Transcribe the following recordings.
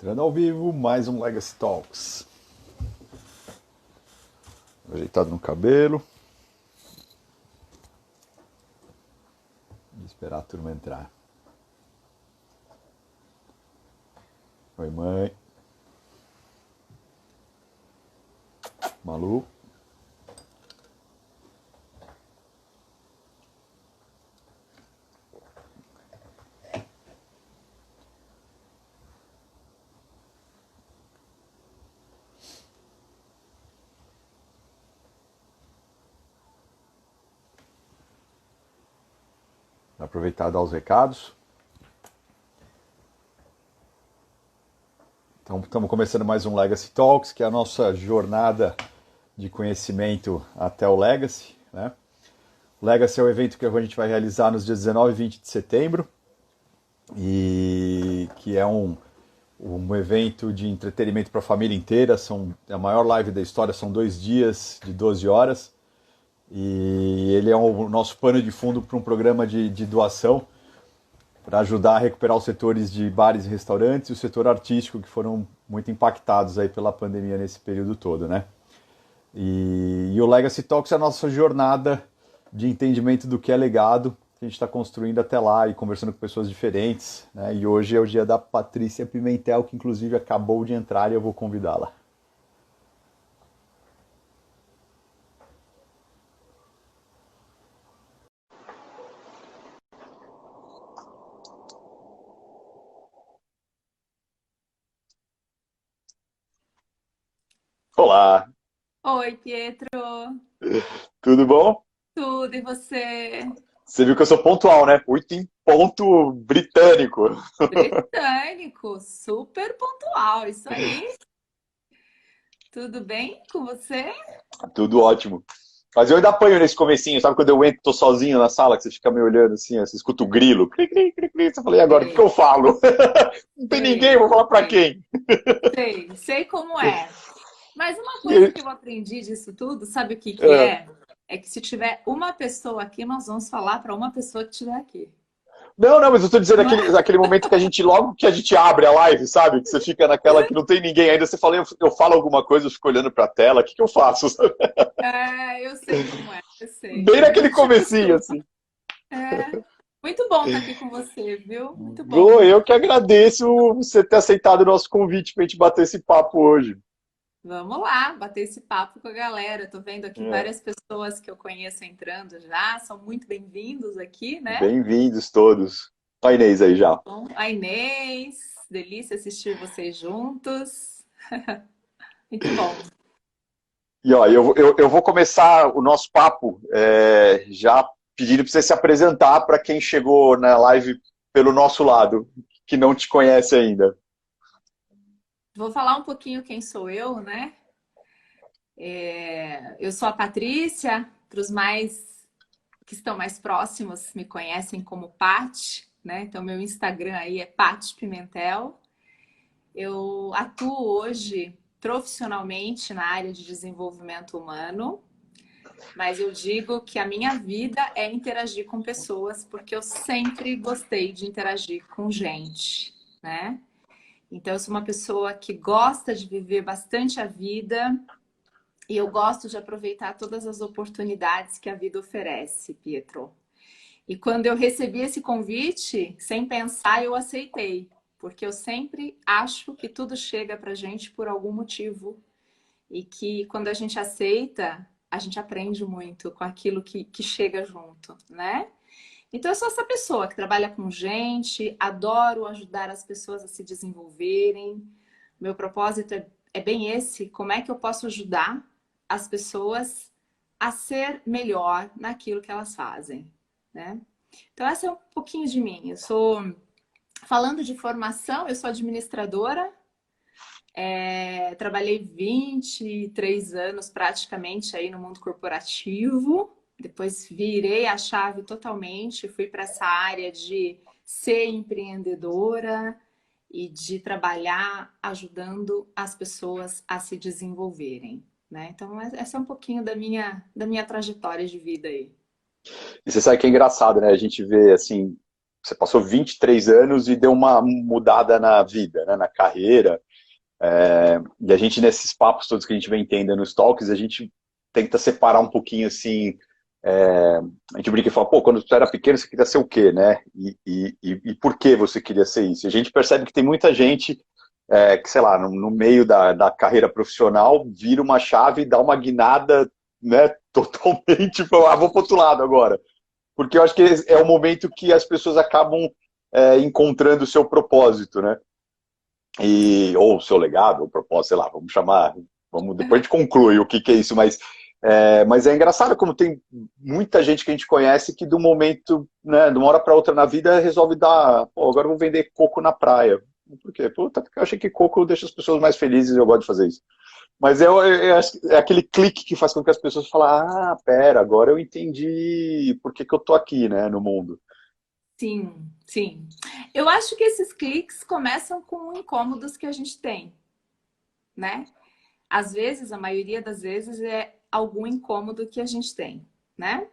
Entrando ao vivo, mais um Legacy Talks. Ajeitado no cabelo. Vou esperar a turma entrar. Oi, mãe. Malu. Vou aproveitar e dar os recados. Então, estamos começando mais um Legacy Talks, que é a nossa jornada de conhecimento até o Legacy, né? O Legacy é o evento que a gente vai realizar nos dias 19 e 20 de setembro, e que é um evento de entretenimento para a família inteira. É a maior live da história, são 2 dias de 12 horas. E ele é o nosso pano de fundo para um programa de doação para ajudar a recuperar os setores de bares e restaurantes e o setor artístico, que foram muito impactados aí pela pandemia nesse período todo, né? E o Legacy Talks é a nossa jornada de entendimento do que é legado, que a gente está construindo até lá e conversando com pessoas diferentes, né? E hoje é o dia da Patrícia Pimentel, que inclusive acabou de entrar, e eu vou convidá-la. Olá, Oi, Pietro. tudo bom? Tudo, e você? Você viu que eu sou pontual, né? Muito em ponto britânico. Britânico, super pontual, isso aí. Tudo bem com você? Tudo ótimo. Mas eu ainda apanho nesse comecinho, sabe quando eu entro, tô sozinho na sala, que você fica me olhando assim, você escuta o grilo, cri, cri, cri, cri. Você fala, e agora, o que que Sei, eu falo? Não tem ninguém, eu sei, vou falar pra sei, quem? sei como é. Mas uma coisa que eu aprendi disso tudo, sabe o que que É. é? É que se tiver uma pessoa aqui, nós vamos falar para uma pessoa que estiver aqui. Não, não, mas eu tô dizendo Não é? aquele momento que a gente, logo que a gente abre a live, sabe? Que você fica naquela que não tem ninguém ainda, você fala, eu falo alguma coisa, eu fico olhando pra tela, o que que eu faço? É, eu sei como é, eu sei. Bem Mas a naquele gente comecinho, acostuma. assim. É. Muito bom estar aqui com você, viu? Muito Bom, bom. eu que agradeço você ter aceitado o nosso convite pra gente bater esse papo hoje. Vamos lá, bater esse papo com a galera. Tô vendo aqui É. várias pessoas que eu conheço entrando já. São muito bem-vindos aqui, né? Bem-vindos todos. Olha a Inês aí já. Bom, a Inês, delícia assistir vocês juntos. Muito bom. E ó, eu vou começar o nosso papo já pedindo para você se apresentar para quem chegou na live pelo nosso lado, que não te conhece ainda. Vou falar um pouquinho quem sou eu, né? Eu sou a Patrícia, para os mais que estão mais próximos me conhecem como Pat, né? Então meu Instagram aí é Pat Pimentel. Eu atuo hoje profissionalmente na área de desenvolvimento humano, mas eu digo que a minha vida é interagir com pessoas, porque eu sempre gostei de interagir com gente, né? Então, eu sou uma pessoa que gosta de viver bastante a vida e eu gosto de aproveitar todas as oportunidades que a vida oferece, Pietro. E quando eu recebi esse convite, sem pensar, eu aceitei, porque eu sempre acho que tudo chega pra gente por algum motivo e que quando a gente aceita, a gente aprende muito com aquilo que chega junto, né? Então, eu sou essa pessoa que trabalha com gente, adoro ajudar as pessoas a se desenvolverem. Meu propósito é bem esse: como é que eu posso ajudar as pessoas a ser melhor naquilo que elas fazem, né? Então, essa é um pouquinho de mim. Eu sou, falando de formação, eu sou administradora, trabalhei 23 anos praticamente aí no mundo corporativo. Depois virei a chave totalmente, fui para essa área de ser empreendedora e de trabalhar ajudando as pessoas a se desenvolverem, né? Então, essa é um pouquinho da minha trajetória de vida aí. E você sabe que é engraçado, né? A gente vê assim. você passou 23 anos e deu uma mudada na vida, né, na carreira. E a gente, nesses papos todos que a gente vem tendo nos talks, a gente tenta separar um pouquinho assim. A gente brinca e fala, pô, quando você era pequeno você queria ser o quê, né? E por que você queria ser isso? E a gente percebe que tem muita gente que, sei lá, no meio da carreira profissional, vira uma chave e dá uma guinada, né, totalmente, vou pro outro lado agora. Porque eu acho que é o momento que as pessoas acabam encontrando o seu propósito, né? Ou o seu legado, ou propósito, sei lá, vamos chamar, depois a gente conclui o que é isso, mas é engraçado como tem muita gente que a gente conhece que do momento, né, de uma hora para outra na vida resolve dar, pô, agora eu vou vender coco na praia. Por quê? Puta, porque eu achei que coco deixa as pessoas mais felizes e eu gosto de fazer isso. Mas é aquele clique que faz com que as pessoas falem, ah, pera, agora eu entendi por que eu tô aqui, né, no mundo. Sim, sim. Eu acho que esses cliques começam com incômodos que a gente tem, né? Às vezes, a maioria das vezes, é algum incômodo que a gente tem, né?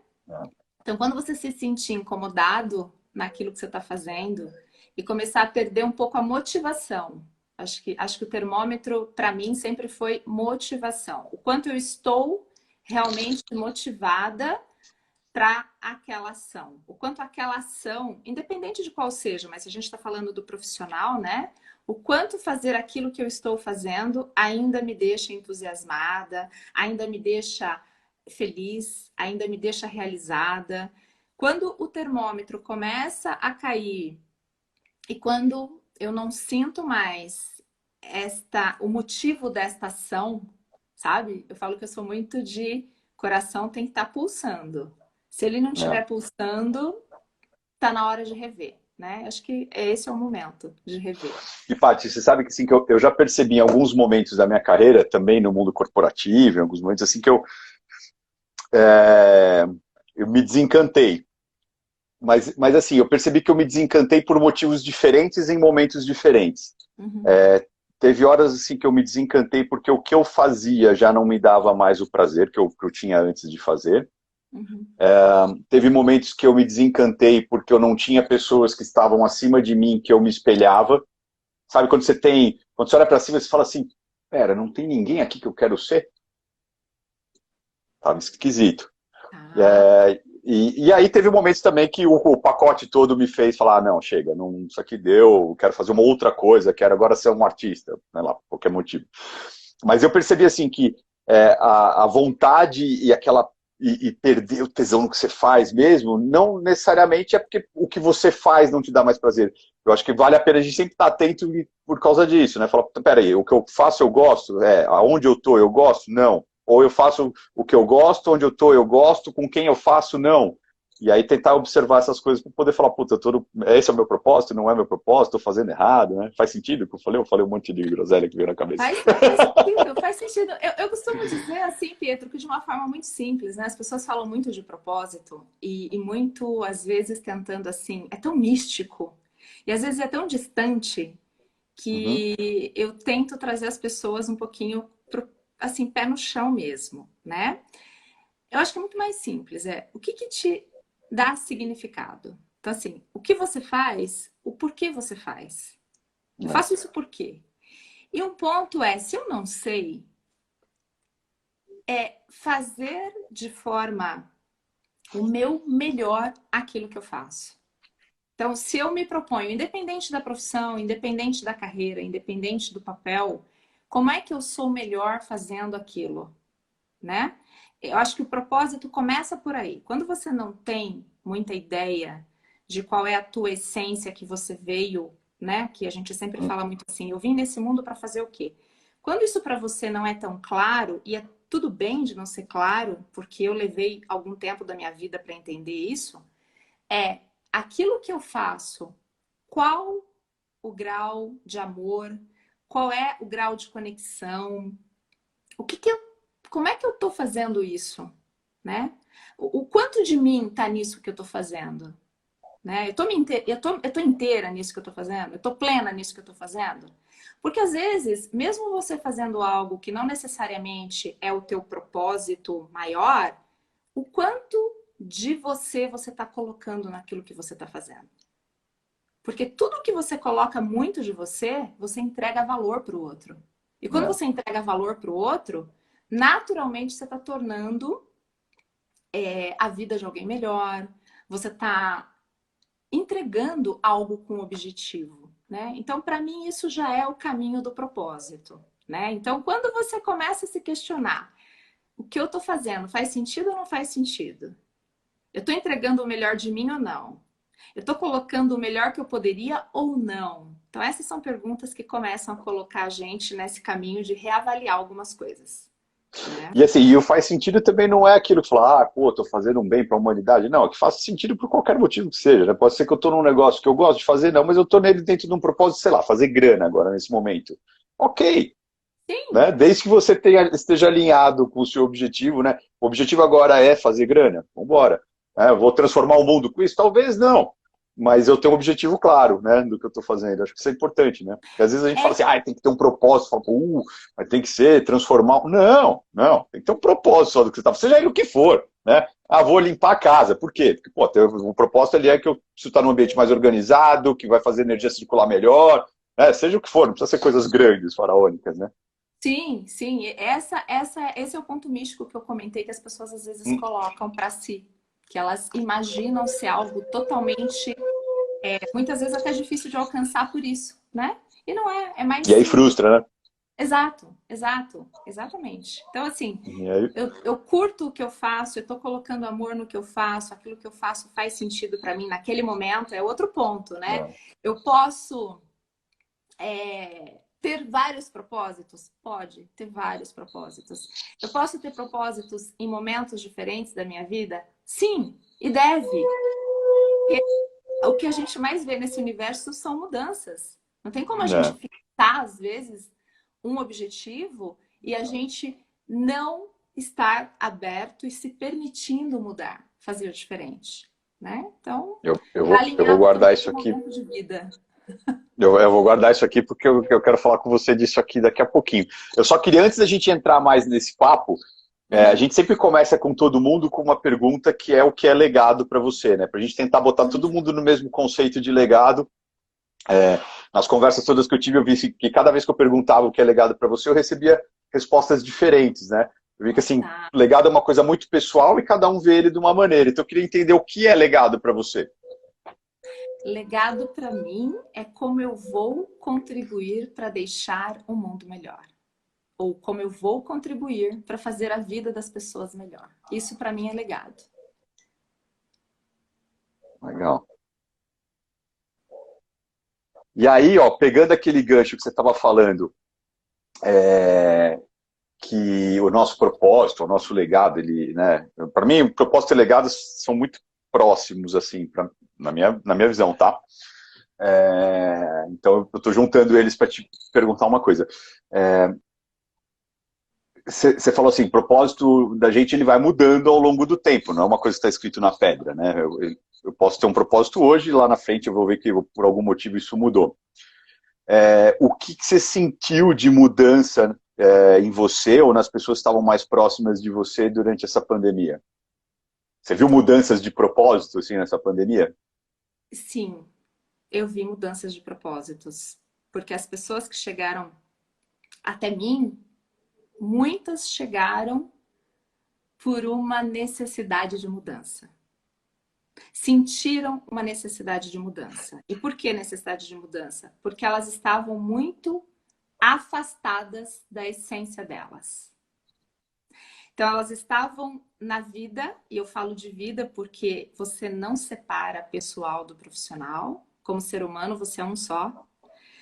Então, quando você se sentir incomodado naquilo que você está fazendo e começar a perder um pouco a motivação, acho que o termômetro, para mim, sempre foi motivação. O quanto eu estou realmente motivada para aquela ação. O quanto aquela ação, independente de qual seja, mas se a gente está falando do profissional, né? O quanto fazer aquilo que eu estou fazendo ainda me deixa entusiasmada, ainda me deixa feliz, ainda me deixa realizada. Quando o termômetro começa a cair e quando eu não sinto mais o motivo desta ação, sabe? Eu falo que eu sou muito de coração tem que estar pulsando. Se ele não estiver É. pulsando, tá na hora de rever, né? Acho que esse é o momento de rever. E, Paty, você sabe que, assim, que eu já percebi em alguns momentos da minha carreira, também no mundo corporativo, em alguns momentos assim, que eu me desencantei. Mas assim, eu percebi que eu me desencantei por motivos diferentes em momentos diferentes. Uhum, Teve horas assim que eu me desencantei porque o que eu fazia já não me dava mais o prazer que eu tinha antes de fazer. uhum. Teve momentos que eu me desencantei porque eu não tinha pessoas que estavam acima de mim que eu me espelhava. Sabe quando você olha para cima e você fala assim, pera, não tem ninguém aqui que eu quero ser? Tava esquisito. Tá. E aí teve momentos também que o pacote todo me fez falar, não, chega, não, isso aqui deu, quero fazer uma outra coisa, quero agora ser um artista, né, lá, por qualquer motivo. Mas eu percebi assim que a vontade e perder o tesão no que você faz mesmo, não necessariamente é porque o que você faz não te dá mais prazer. Eu acho que vale a pena a gente sempre estar atento por causa disso, né? Falar, peraí, o que eu faço eu gosto? Aonde eu tô eu gosto? Não. Ou eu faço o que eu gosto, onde eu tô eu gosto, com quem eu faço, não. E aí tentar observar essas coisas para poder falar, puta, esse é o meu propósito, não é meu propósito, estou fazendo errado, né? Faz sentido o que eu falei? Eu falei um monte de groselha que veio na cabeça. Faz sentido, faz sentido. Eu costumo dizer assim, Pietro, que de uma forma muito simples, né? As pessoas falam muito de propósito e muito, às vezes, tentando assim, é tão místico e às vezes é tão distante Uhum. que eu tento trazer as pessoas um pouquinho assim, pé no chão mesmo, né? Eu acho que é muito mais simples, o que que te dá significado? Então, assim, o que você faz, o porquê você faz. Eu É, faço isso por quê? E um ponto é, se eu não sei, fazer de forma o meu melhor aquilo que eu faço. Então, se eu me proponho, independente da profissão, independente da carreira, independente do papel, como é que eu sou melhor fazendo aquilo, né? Eu acho que o propósito começa por aí. Quando você não tem muita ideia de qual é a tua essência que você veio, né? Que a gente sempre fala muito assim, eu vim nesse mundo para fazer o quê? Quando isso para você não é tão claro, e é tudo bem de não ser claro, porque eu levei algum tempo da minha vida para entender isso, aquilo que eu faço, qual o grau de amor, qual é o grau de conexão, o que que eu, como é que eu estou fazendo isso, né? O quanto de mim está nisso que eu estou fazendo, né? Eu tô inteira nisso que eu estou fazendo, eu estou plena nisso que eu estou fazendo. Porque às vezes, mesmo você fazendo algo que não necessariamente é o teu propósito maior, o quanto de você está colocando naquilo que você está fazendo. Porque tudo que você coloca muito de você, você entrega valor para o outro. E quando É. você entrega valor para o outro, naturalmente você está tornando a vida de alguém melhor, você está entregando algo com objetivo, né? Então, para mim, isso já é o caminho do propósito, né? Então, quando você começa a se questionar, o que eu estou fazendo faz sentido ou não faz sentido? Eu estou entregando o melhor de mim ou não? Eu estou colocando o melhor que eu poderia ou não? Então, essas são perguntas que começam a colocar a gente nesse caminho de reavaliar algumas coisas, né? E assim, e o faz sentido também não é aquilo que fala, ah, pô, tô fazendo um bem para a humanidade. Não, é que faz sentido por qualquer motivo que seja, né? Pode ser que eu tô num negócio que eu gosto de fazer, não, mas eu tô nele dentro de um propósito, sei lá, fazer grana agora, nesse momento. Ok, Sim, né? Desde que você esteja alinhado com o seu objetivo, né? O objetivo agora é fazer grana, vamos embora. Eu vou transformar o mundo com isso? Talvez não. Mas eu tenho um objetivo claro, né, do que eu estou fazendo. Acho que isso é importante, né? Porque às vezes a gente fala é assim, ah, tem que ter um propósito. Fala, mas tem que ser, transformar. Não, não. Tem que ter um propósito só do que você está fazendo, seja ele o que for, né? Ah, vou limpar a casa. Por quê? Porque, pô, o propósito ali é que eu preciso estar num ambiente mais organizado, que vai fazer a energia circular melhor, né? Seja o que for, não precisa ser coisas grandes, faraônicas, né? sim, sim. Esse é o ponto místico que eu comentei que as pessoas às vezes colocam para si, que elas imaginam ser algo totalmente, muitas vezes até difícil de alcançar por isso, né? E não é, é mais E aí simples. frustra, né? Exato, exato, exatamente. Então, assim, E aí, eu curto o que eu faço, eu estou colocando amor no que eu faço, aquilo que eu faço faz sentido para mim naquele momento, é outro ponto, né? é. Eu posso ter vários propósitos? Pode ter vários propósitos. Eu posso ter propósitos em momentos diferentes da minha vida? Sim, e deve. Porque o que a gente mais vê nesse universo são mudanças. Não tem como a gente É. fixar, às vezes, um objetivo e a gente não estar aberto e se permitindo mudar, fazer diferente, né? Então, tá Eu vou alinhado com guardar isso aquele aqui. momento de vida. Eu vou guardar isso aqui porque eu quero falar com você disso aqui daqui a pouquinho. Eu só queria, antes da gente entrar mais nesse papo, a Uhum. gente sempre começa com todo mundo com uma pergunta que é o que é legado para você, né? Para a gente tentar botar todo mundo no mesmo conceito de legado. Nas conversas todas que eu tive, eu vi que cada vez que eu perguntava o que é legado para você, eu recebia respostas diferentes, né? Eu vi que assim, Tá. legado é uma coisa muito pessoal e cada um vê ele de uma maneira. Então eu queria entender o que é legado para você. Legado para mim é como eu vou contribuir para deixar o mundo melhor. Ou como eu vou contribuir para fazer a vida das pessoas melhor. Isso para mim é legado. Legal. E aí, ó, pegando aquele gancho que você estava falando, que o nosso propósito, o nosso legado, ele, né? Para mim, o propósito e legado são muito próximos, assim, na minha visão, tá? Então, eu estou juntando eles para te perguntar uma coisa. Você falou assim, o propósito da gente ele vai mudando ao longo do tempo, não é uma coisa que está escrito na pedra, né? Eu posso ter um propósito hoje e lá na frente eu vou ver que por algum motivo isso mudou. O que você sentiu de mudança em você ou nas pessoas que estavam mais próximas de você durante essa pandemia? Você viu mudanças de propósito assim nessa pandemia? Sim, eu vi mudanças de propósitos. Porque as pessoas que chegaram até mim, muitas chegaram por uma necessidade de mudança. Sentiram uma necessidade de mudança. E por que necessidade de mudança? Porque elas estavam muito afastadas da essência delas. Então, elas estavam na vida, e eu falo de vida porque você não separa pessoal do profissional. Como ser humano, você é um só.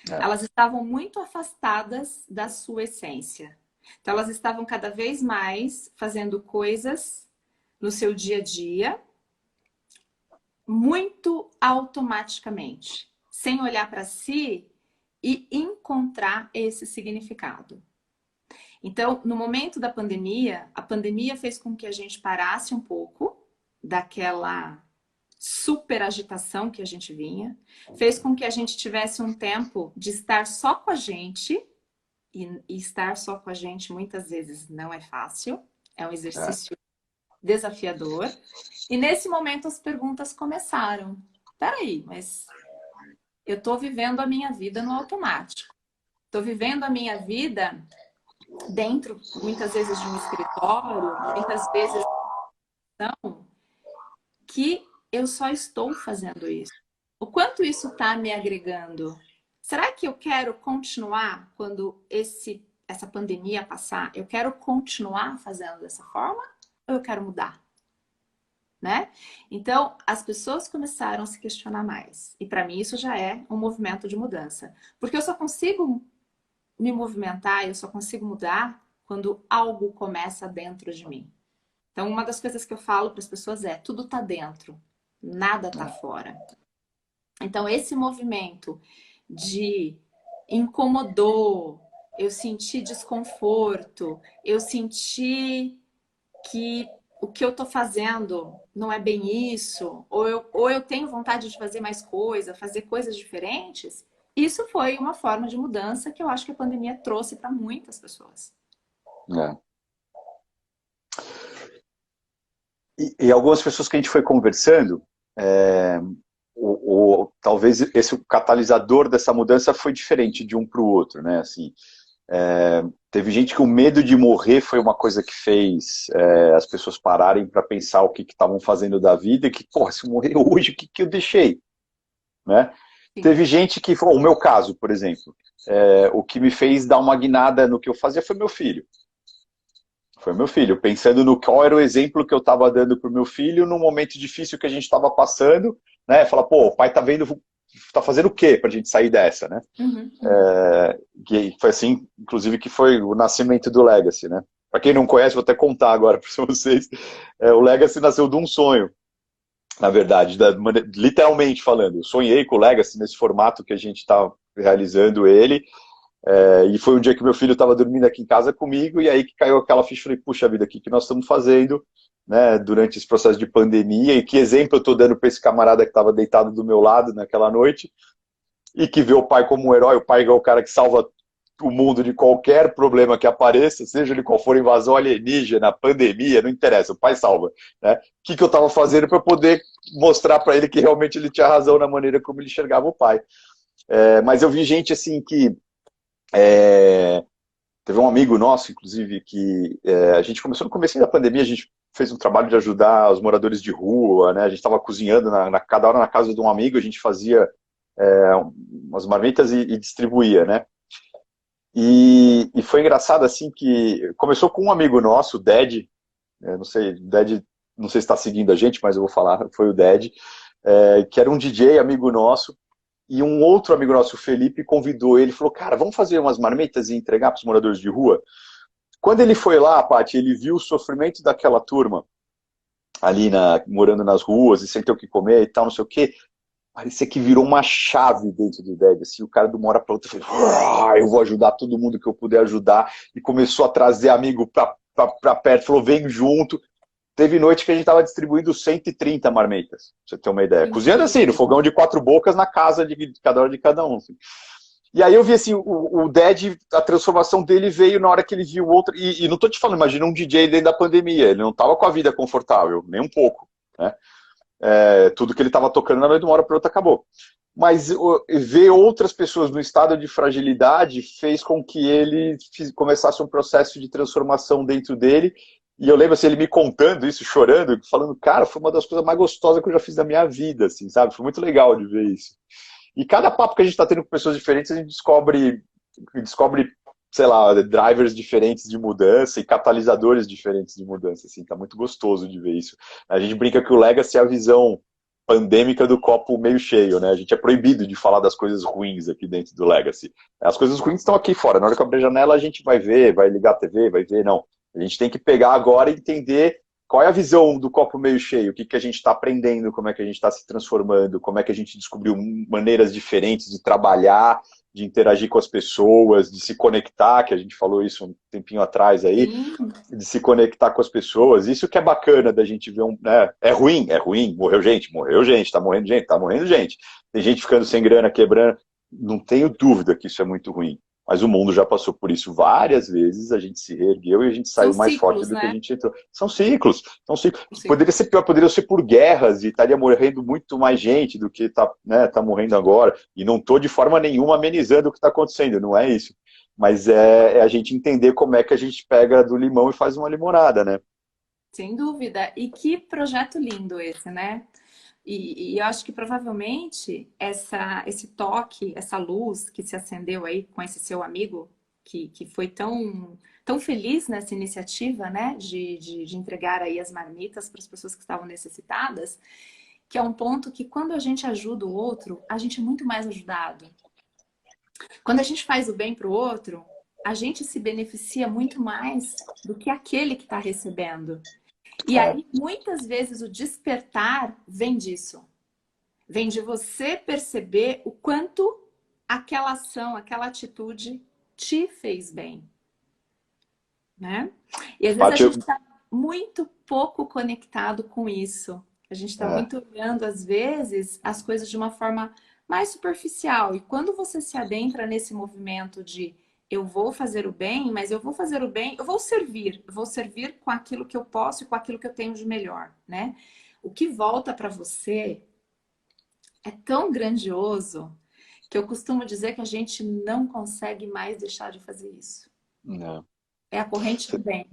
É, Elas estavam muito afastadas da sua essência. Então, elas estavam cada vez mais fazendo coisas no seu dia a dia, muito automaticamente, sem olhar para si e encontrar esse significado. Então, no momento da pandemia, a pandemia fez com que a gente parasse um pouco daquela super agitação que a gente vinha, fez com que a gente tivesse um tempo de estar só com a gente, e estar só com a gente muitas vezes não é fácil, é um é. exercício desafiador. E nesse momento as perguntas começaram. Peraí, mas eu estou vivendo a minha vida no automático. Estou vivendo a minha vida dentro, muitas vezes, de um escritório, muitas vezes não, que eu só estou fazendo isso. O quanto isso está me agregando? Será que eu quero continuar quando essa pandemia passar? Eu quero continuar fazendo dessa forma ou eu quero mudar? Né? Então, as pessoas começaram a se questionar mais. E para mim isso já é um movimento de mudança. Porque eu só consigo me movimentar, eu só consigo mudar quando algo começa dentro de mim. Então, uma das coisas que eu falo para as pessoas é: tudo está dentro, nada está fora. Então, esse movimento de incomodou, eu senti desconforto, eu senti que o que eu estou fazendo não é bem isso, ou eu tenho vontade de fazer mais coisa, fazer coisas diferentes, isso foi uma forma de mudança que eu acho que a pandemia trouxe para muitas pessoas. É. E algumas pessoas que a gente foi conversando, talvez esse catalisador dessa mudança foi diferente de um para o outro, né? Assim, teve gente que o medo de morrer foi uma coisa que fez as pessoas pararem para pensar o que estavam fazendo da vida e que, porra, se eu morrer hoje, o que eu deixei? Né? Teve gente que, o meu caso, por exemplo, o que me fez dar uma guinada no que eu fazia foi meu filho. Foi meu filho, pensando no qual era o exemplo que eu estava dando para o meu filho no momento difícil que a gente estava passando, né? Falar, pô, o pai tá vendo, tá fazendo o quê para a gente sair dessa, né? Que foi assim, inclusive, que foi o nascimento do Legacy, né? Para quem não conhece, vou até contar agora para vocês. O Legacy nasceu de um sonho, na verdade, literalmente falando. Eu sonhei com o Legacy nesse formato que a gente está realizando ele. E foi um dia que meu filho estava dormindo aqui em casa comigo, e aí que caiu aquela ficha, falei, puxa vida, o que nós estamos fazendo, né, durante esse processo de pandemia, e que exemplo eu estou dando para esse camarada que estava deitado do meu lado naquela noite, e que vê o pai como um herói, o pai é o cara que salva o mundo de qualquer problema que apareça, seja ele qual for, invasão alienígena, pandemia, não interessa, o pai salva. Né? O que eu estava fazendo para poder mostrar para ele que realmente ele tinha razão na maneira como ele enxergava o pai. Mas eu vi gente assim que teve um amigo nosso, inclusive, que a gente começou no começo da pandemia, a gente fez um trabalho de ajudar os moradores de rua, né? A gente estava cozinhando cada hora na casa de um amigo, a gente fazia umas marmitas e distribuía, né? E foi engraçado assim que começou com um amigo nosso, o Ded, não sei se está seguindo a gente, mas eu vou falar, foi o Ded, que era um DJ amigo nosso. E um outro amigo nosso, o Felipe, convidou ele, falou, cara, vamos fazer umas marmitas e entregar para os moradores de rua? Quando ele foi lá, Paty, ele viu o sofrimento daquela turma ali morando nas ruas e sem ter o que comer e tal, não sei o quê. Parecia que virou uma chave dentro do Deb, assim, o cara de uma hora para outra falou, eu vou ajudar todo mundo que eu puder ajudar, e começou a trazer amigo para perto, falou, vem junto. Teve noite que a gente estava distribuindo 130 marmitas, pra você ter uma ideia. Cozinhando assim, no fogão de 4 bocas, na casa de cada hora de cada um. Assim. E aí eu vi assim, o Ded, a transformação dele veio na hora que ele viu outro. E não tô te falando, imagina um DJ dentro da pandemia, ele não tava com a vida confortável, nem um pouco. Né? Tudo que ele estava tocando na meio de uma hora para outra acabou. Mas ver outras pessoas no estado de fragilidade fez com que ele começasse um processo de transformação dentro dele. E eu lembro assim, ele me contando isso, chorando, falando, cara, foi uma das coisas mais gostosas que eu já fiz da minha vida, assim, sabe? Foi muito legal de ver isso. E cada papo que a gente está tendo com pessoas diferentes, a gente descobre, sei lá, drivers diferentes de mudança e catalisadores diferentes de mudança, assim, tá muito gostoso de ver isso. A gente brinca que o Legacy é a visão pandêmica do copo meio cheio, né? A gente é proibido de falar das coisas ruins aqui dentro do Legacy. As coisas ruins estão aqui fora. Na hora que eu abrir a janela, a gente vai ver, vai ligar a TV, vai ver, não. A gente tem que pegar agora e entender qual é a visão do copo meio cheio, o que a gente está aprendendo, como é que a gente está se transformando, como é que a gente descobriu maneiras diferentes de trabalhar, de interagir com as pessoas, de se conectar, que a gente falou isso um tempinho atrás aí, de se conectar com as pessoas. Isso que é bacana da gente ver né? É ruim, morreu gente, tá morrendo gente. Tem gente ficando sem grana, quebrando. Não tenho dúvida que isso é muito ruim. Mas o mundo já passou por isso várias vezes, a gente se reergueu e a gente São saiu mais forte ciclos, do que a né? gente entrou. São ciclos, são ciclos. São ciclos. Poderia ser pior, poderia ser por guerras e estaria morrendo muito mais gente do que está, né, tá morrendo agora. E não estou de forma nenhuma amenizando o que está acontecendo, não é isso. Mas é a gente entender como é que a gente pega do limão e faz uma limonada, né? Sem dúvida. E que projeto lindo esse, né? E eu acho que provavelmente esse toque, essa luz que se acendeu aí com esse seu amigo, que foi tão feliz nessa iniciativa, né, de entregar aí as marmitas para as pessoas que estavam necessitadas, que é um ponto que quando a gente ajuda o outro, a gente é muito mais ajudado. Quando a gente faz o bem para o outro, a gente se beneficia muito mais do que aquele que está recebendo. E É, aí, muitas vezes, o despertar vem disso. Vem de você perceber o quanto aquela ação, aquela atitude te fez bem, né? E às vezes a Paty, gente está muito pouco conectado com isso. A gente está é, muito olhando, às vezes, as coisas de uma forma mais superficial. E quando você se adentra nesse movimento de eu vou fazer o bem, mas eu vou fazer o bem, eu vou servir com aquilo que eu posso e com aquilo que eu tenho de melhor, né? O que volta para você é tão grandioso que eu costumo dizer que a gente não consegue mais deixar de fazer isso. não. É a corrente do bem.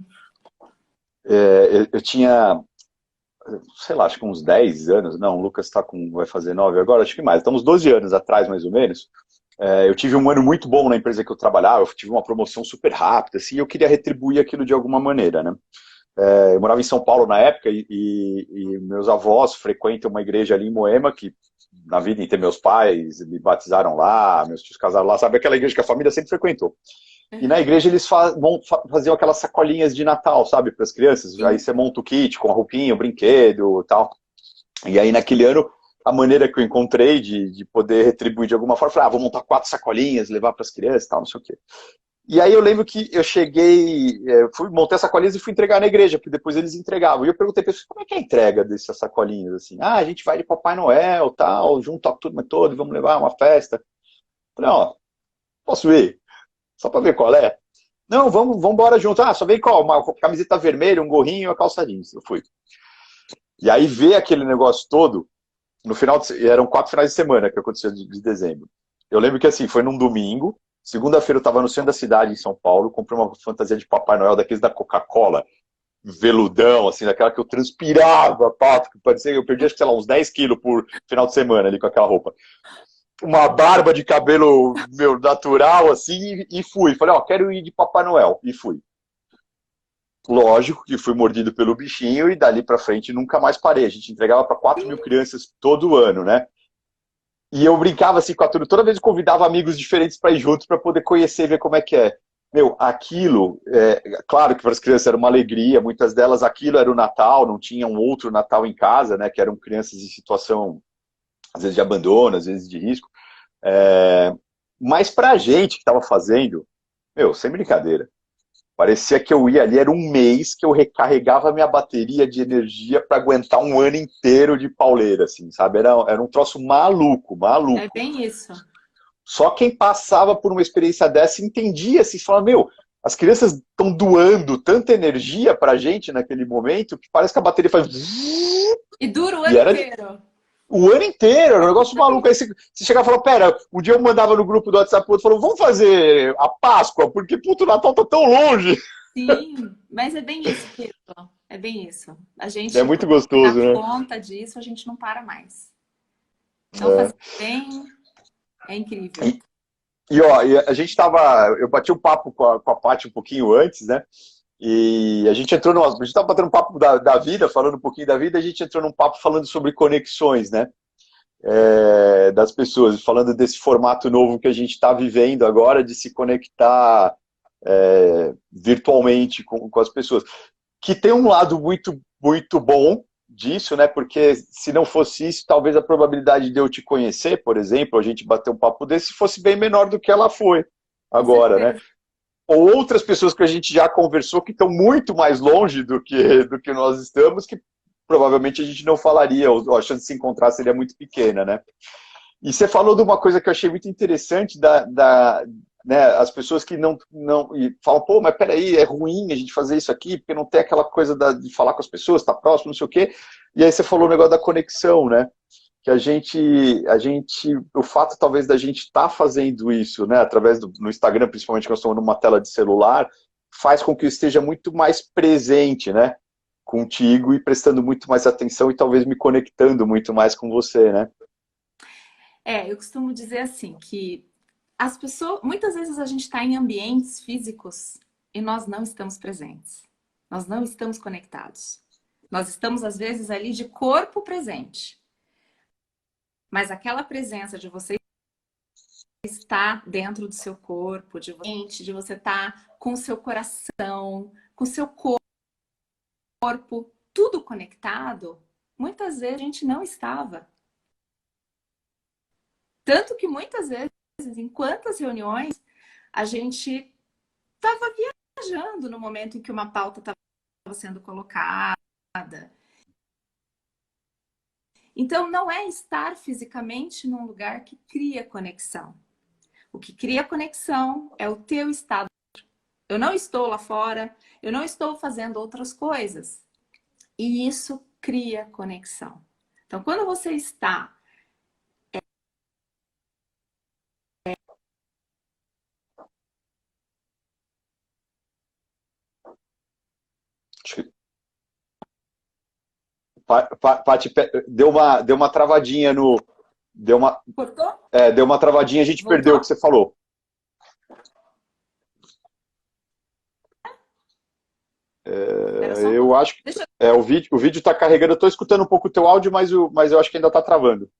Eu tinha, sei lá, acho que uns 10 anos, não, o Lucas vai fazer 9 agora, acho que mais, estamos 12 anos atrás, mais ou menos. Eu tive um ano muito bom na empresa que eu trabalhava, eu tive uma promoção super rápida, assim, e eu queria retribuir aquilo de alguma maneira, né? Eu morava em São Paulo na época e meus avós frequentam uma igreja ali em Moema, que na vida inteira meus pais me batizaram lá, meus tios casaram lá, sabe aquela igreja que a família sempre frequentou. E na igreja eles faziam aquelas sacolinhas de Natal, sabe, para as crianças. Aí Sim. você monta o kit com a roupinha, o brinquedo e tal. E aí naquele ano, a maneira que eu encontrei de poder retribuir de alguma forma, eu falei, vou montar 4 sacolinhas, levar para as crianças e tal, não sei o quê. E aí eu lembro que eu cheguei, montei as sacolinhas e fui entregar na igreja, porque depois eles entregavam. E eu perguntei para eles, como é que é a entrega dessas sacolinhas? Assim, a gente vai de Papai Noel, tal, junto a turma toda, vamos levar uma festa. Eu falei, posso ir? Só para ver qual é? Não, vamos embora junto. Só vem qual? Uma camiseta vermelha, um gorrinho e uma calça jeans. Eu fui. E aí ver aquele negócio todo, no final, eram 4 finais de semana que aconteceu de dezembro. Eu lembro que assim, foi num domingo, segunda-feira eu estava no centro da cidade, em São Paulo, comprei uma fantasia de Papai Noel, daqueles da Coca-Cola, veludão, assim, daquela que eu transpirava, pato, que parecia que eu perdi, acho que, sei lá, uns 10 quilos por final de semana ali com aquela roupa. Uma barba de cabelo, meu, natural, assim, e fui. Falei, quero ir de Papai Noel. E fui. Lógico que fui mordido pelo bichinho e dali pra frente nunca mais parei. A gente entregava para 4 mil crianças todo ano, né? E eu brincava assim com a turma, toda vez eu convidava amigos diferentes para ir juntos para poder conhecer e ver como é que é. Meu, aquilo, claro que para as crianças era uma alegria, muitas delas aquilo era o Natal, não tinha um outro Natal em casa, né? Que eram crianças em situação, às vezes de abandono, às vezes de risco. Mas pra gente que estava fazendo, meu, sem brincadeira. Parecia que eu ia ali, era um mês que eu recarregava minha bateria de energia para aguentar um ano inteiro de pauleira, assim, sabe? Era um troço maluco, É maluco. bem isso. Só quem passava por uma experiência dessa entendia, assim, falava, meu, as crianças estão doando tanta energia pra gente naquele momento que parece que a bateria faz... E dura o E ano era inteiro. o ano inteiro, era um É negócio isso aí. maluco. Aí você chegava e falava, pera, um dia eu mandava no grupo do WhatsApp pro outro, falou, vamos fazer a Páscoa, porque, puto, o Natal tá tão longe. Sim, mas é bem isso, Pedro. É bem isso. A É gente, muito quando se dá gostoso, né? conta disso, a gente não para mais. Então, fazer bem é incrível. E, e a gente tava, eu bati um papo com a Paty um pouquinho antes, né? E a gente entrou a gente tava batendo um papo da vida, falando um pouquinho da vida, a gente entrou num papo falando sobre conexões, né? Das pessoas, falando desse formato novo que a gente está vivendo agora, de se conectar virtualmente com as pessoas. Que tem um lado muito, muito bom disso, né? Porque se não fosse isso, talvez a probabilidade de eu te conhecer, por exemplo, a gente bater um papo desse, fosse bem menor do que ela foi Com agora, né? certeza. Ou outras pessoas que a gente já conversou que estão muito mais longe do que nós estamos, que provavelmente a gente não falaria, ou a chance de se encontrar seria muito pequena, né? E você falou de uma coisa que eu achei muito interessante né, as pessoas que não e falam, pô, mas peraí, é ruim a gente fazer isso aqui, porque não tem aquela coisa de falar com as pessoas, estar próximo, não sei o quê. E aí você falou o negócio da conexão, né? Que o fato talvez da gente estar fazendo isso, né, através no Instagram, principalmente que nós estamos numa tela de celular, faz com que eu esteja muito mais presente, né, contigo e prestando muito mais atenção e talvez me conectando muito mais com você, né? Eu costumo dizer assim que as pessoas, muitas vezes a gente está em ambientes físicos e nós não estamos presentes. Nós não estamos conectados. Nós estamos às vezes ali de corpo presente. Mas aquela presença de você estar dentro do seu corpo, de você estar com o seu coração, com o seu corpo, tudo conectado, muitas vezes a gente não estava. Tanto que muitas vezes, em quantas reuniões, a gente estava viajando no momento em que uma pauta estava sendo colocada. Então, não é estar fisicamente num lugar que cria conexão. O que cria conexão é o teu estado. Eu não estou lá fora, eu não estou fazendo outras coisas. E isso cria conexão. Então, quando você está Paty, deu uma travadinha no. Deu uma, Cortou? deu uma travadinha, a gente perdeu o Voltou? que você falou. Espera só um Eu pouquinho. acho que o vídeo está carregando. Eu estou escutando um pouco o teu áudio, mas eu acho que ainda está travando.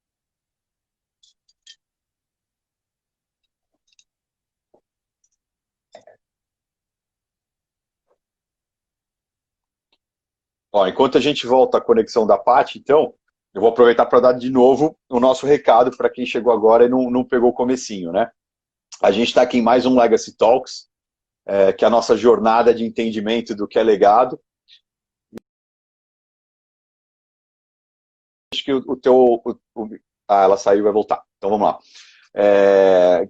Ó, enquanto a gente volta à conexão da Paty, então, eu vou aproveitar para dar de novo o nosso recado para quem chegou agora e não pegou o comecinho, né? A gente está aqui em mais um Legacy Talks, que é a nossa jornada de entendimento do que é legado. Acho que o teu. Ela saiu e vai voltar. Então vamos lá.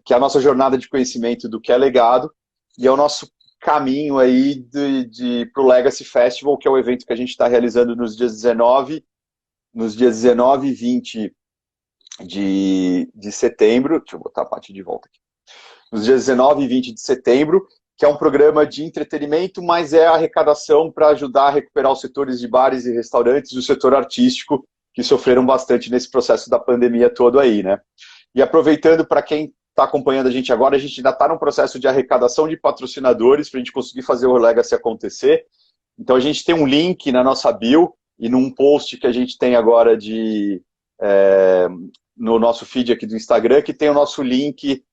Que é a nossa jornada de conhecimento do que é legado e é o nosso caminho aí para o Legacy Festival, que é o evento que a gente está realizando nos dias 19 e 20 de setembro. Deixa eu botar a parte de volta aqui. Nos dias 19 e 20 de setembro, que é um programa de entretenimento, mas é arrecadação para ajudar a recuperar os setores de bares e restaurantes e o setor artístico, que sofreram bastante nesse processo da pandemia todo aí, né? E aproveitando para quem está acompanhando a gente agora, a gente ainda está num processo de arrecadação de patrocinadores para a gente conseguir fazer o Legacy acontecer. Então a gente tem um link na nossa bio e num post que a gente tem agora no nosso feed aqui do Instagram, que tem o nosso link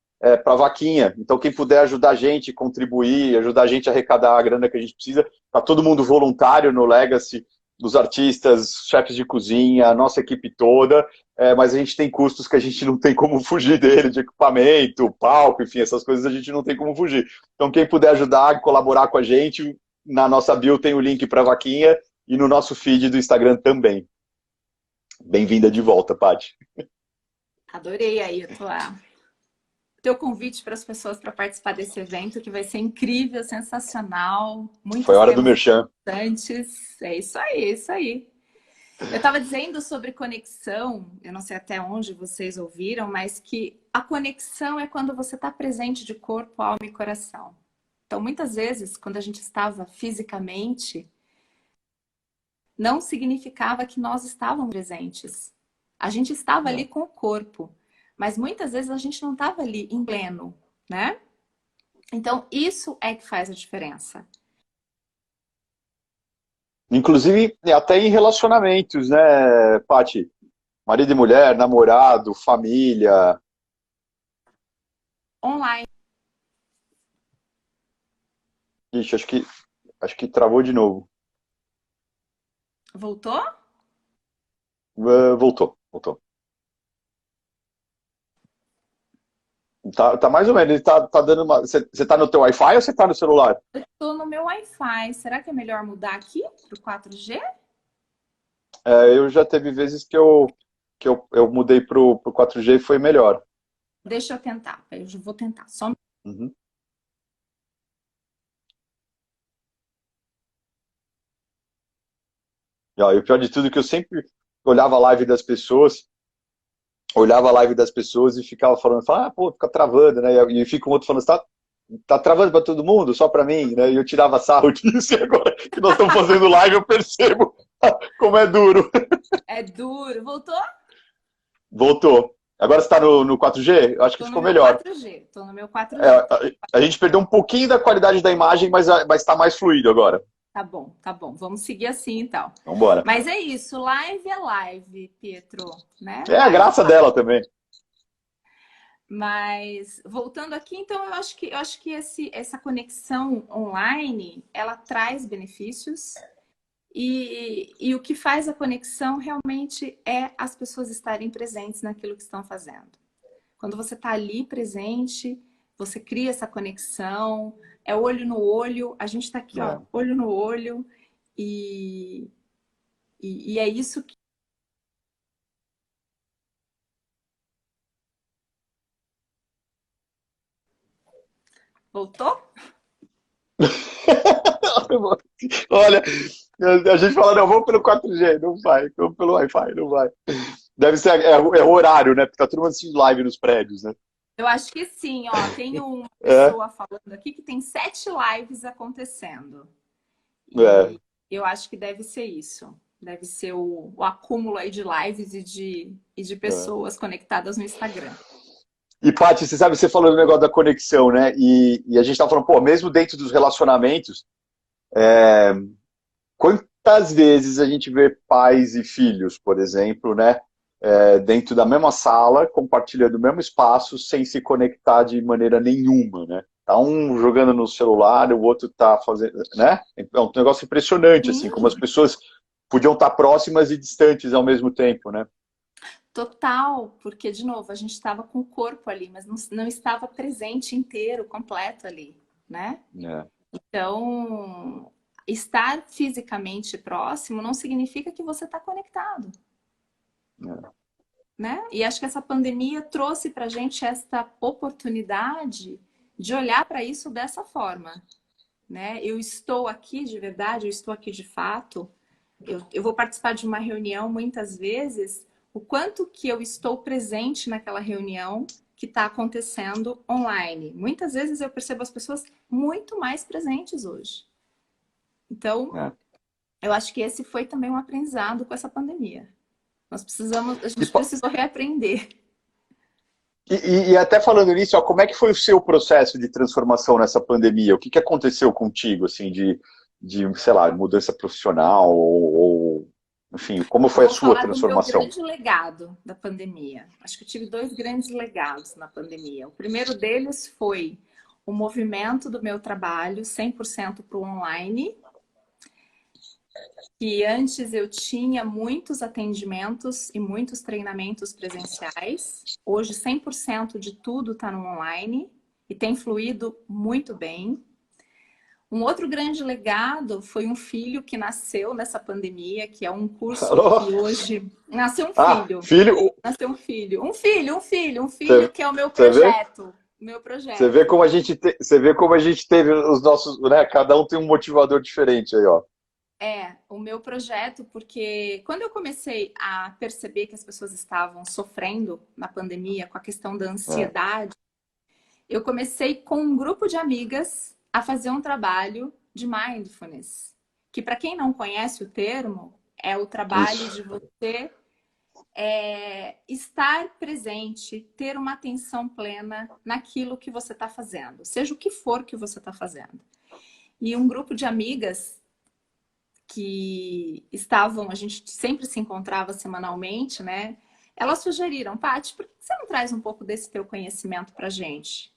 para vaquinha. Então quem puder ajudar a gente, contribuir, ajudar a gente a arrecadar a grana que a gente precisa, tá todo mundo voluntário no Legacy, os artistas, chefes de cozinha, a nossa equipe toda, mas a gente tem custos que a gente não tem como fugir dele, de equipamento, palco, enfim, essas coisas a gente não tem como fugir. Então quem puder ajudar, colaborar com a gente, na nossa bio tem o link para vaquinha e no nosso feed do Instagram também. Bem-vinda de volta, Paty. Adorei aí teu convite para as pessoas para participar desse evento, que vai ser incrível, sensacional, Foi muitos hora do temas merchan. importantes. É isso aí, é isso aí. Eu estava dizendo sobre conexão, eu não sei até onde vocês ouviram, mas que a conexão é quando você está presente de corpo, alma e coração. Então, muitas vezes, quando a gente estava fisicamente, não significava que nós estávamos presentes. A gente estava ali com o corpo, mas muitas vezes a gente não estava ali em pleno, né? Então, isso é que faz a diferença. Inclusive, até em relacionamentos, né, Paty? Marido e mulher, namorado, família. Online. Ixi, acho que travou de novo. Voltou? Voltou. Tá mais ou menos, ele tá dando uma. Você tá no teu Wi-Fi ou você tá no celular? Eu estou no meu Wi-Fi. Será que é melhor mudar aqui para o 4G? Eu já teve vezes que eu mudei pro 4G e foi melhor. Deixa eu tentar. Eu vou tentar. Só um Uhum. E, ó, e o pior de tudo é que eu sempre olhava a live das pessoas, e ficava falando, pô, fica travando, né? E fica um outro falando, tá travando para todo mundo, só para mim, né? E eu tirava sarro disso, e agora que nós estamos fazendo live, eu percebo como é duro. É duro. Voltou? Voltou. Agora você está no 4G? Eu acho que Tô no ficou meu melhor. 4G. Tô no meu É, 4G. a gente perdeu um pouquinho da qualidade da imagem, mas está mais fluido agora. Tá bom, tá bom. Vamos seguir assim então. Vamos embora. Mas é isso, live é live, Pietro, né? É a Live é graça live. dela também. Mas voltando aqui, então eu acho que essa conexão online, ela traz benefícios e o que faz a conexão realmente é as pessoas estarem presentes naquilo que estão fazendo. Quando você está ali presente, você cria essa conexão, é olho no olho, a gente está aqui, ó, É. olho no olho, e, e é isso que voltou? Olha, a gente fala, não, vamos pelo 4G, não vai, vamos pelo Wi-Fi, não vai. Deve ser, o horário, né? Porque tá todo mundo assistindo live nos prédios, né? Eu acho que sim, ó, tem uma É, pessoa falando aqui que tem 7 lives acontecendo. é, E eu acho que deve ser isso. Deve ser o acúmulo aí de lives e de é. pessoas conectadas no Instagram. E, Paty, você sabe, você falou do negócio da conexão, né? E a gente tá falando, pô, mesmo dentro dos relacionamentos, quantas vezes a gente vê pais e filhos, por exemplo, né? Dentro da mesma sala, compartilhando o mesmo espaço, sem se conectar de maneira nenhuma, né? Tá um jogando no celular, o outro tá fazendo, né? É um negócio impressionante, assim, como as Sim, pessoas podiam estar próximas e distantes ao mesmo tempo, né? total, porque, de novo, a gente estava com o corpo ali, mas não estava presente inteiro, completo ali, né? É, Então, estar fisicamente próximo não significa que você está conectado, é, né? E acho que essa pandemia trouxe para a gente esta oportunidade de olhar para isso dessa forma, né? Eu estou aqui de verdade, eu estou aqui de fato. Eu vou participar de uma reunião muitas vezes, o quanto que eu estou presente naquela reunião que está acontecendo online. Muitas vezes eu percebo as pessoas muito mais presentes hoje. Então, é. eu acho que esse foi também um aprendizado com essa pandemia. A E, gente precisou reaprender. e até falando nisso, ó, como é que foi o seu processo de transformação nessa pandemia? O que aconteceu contigo, assim, sei lá, mudança profissional enfim, como Eu foi a vou sua falar do meu transformação? grande legado da pandemia. Acho que eu tive 2 grandes legados na pandemia. O primeiro deles foi o movimento do meu trabalho 100% para o online, que antes eu tinha muitos atendimentos e muitos treinamentos presenciais. Hoje 100% de tudo está no online e tem fluído muito bem. Um outro grande legado foi um filho que nasceu nessa pandemia, que é um curso Alô? que hoje nasceu um Ah, filho. filho, Nasceu um filho você que é o meu vê? projeto. O meu Você vê projeto. como você vê como a gente teve os nossos, né? Cada um tem um motivador diferente aí, ó. É, o meu projeto, porque quando eu comecei a perceber que as pessoas estavam sofrendo na pandemia com a questão da É. ansiedade, eu comecei com um grupo de amigas a fazer um trabalho de mindfulness, que para quem não conhece o termo, é o trabalho Isso. de você estar presente, ter uma atenção plena naquilo que você está fazendo, seja o que for que você está fazendo. E um grupo de amigas que estavam, a gente sempre se encontrava semanalmente, né? Elas sugeriram, Paty, por que você não traz um pouco desse teu conhecimento para gente?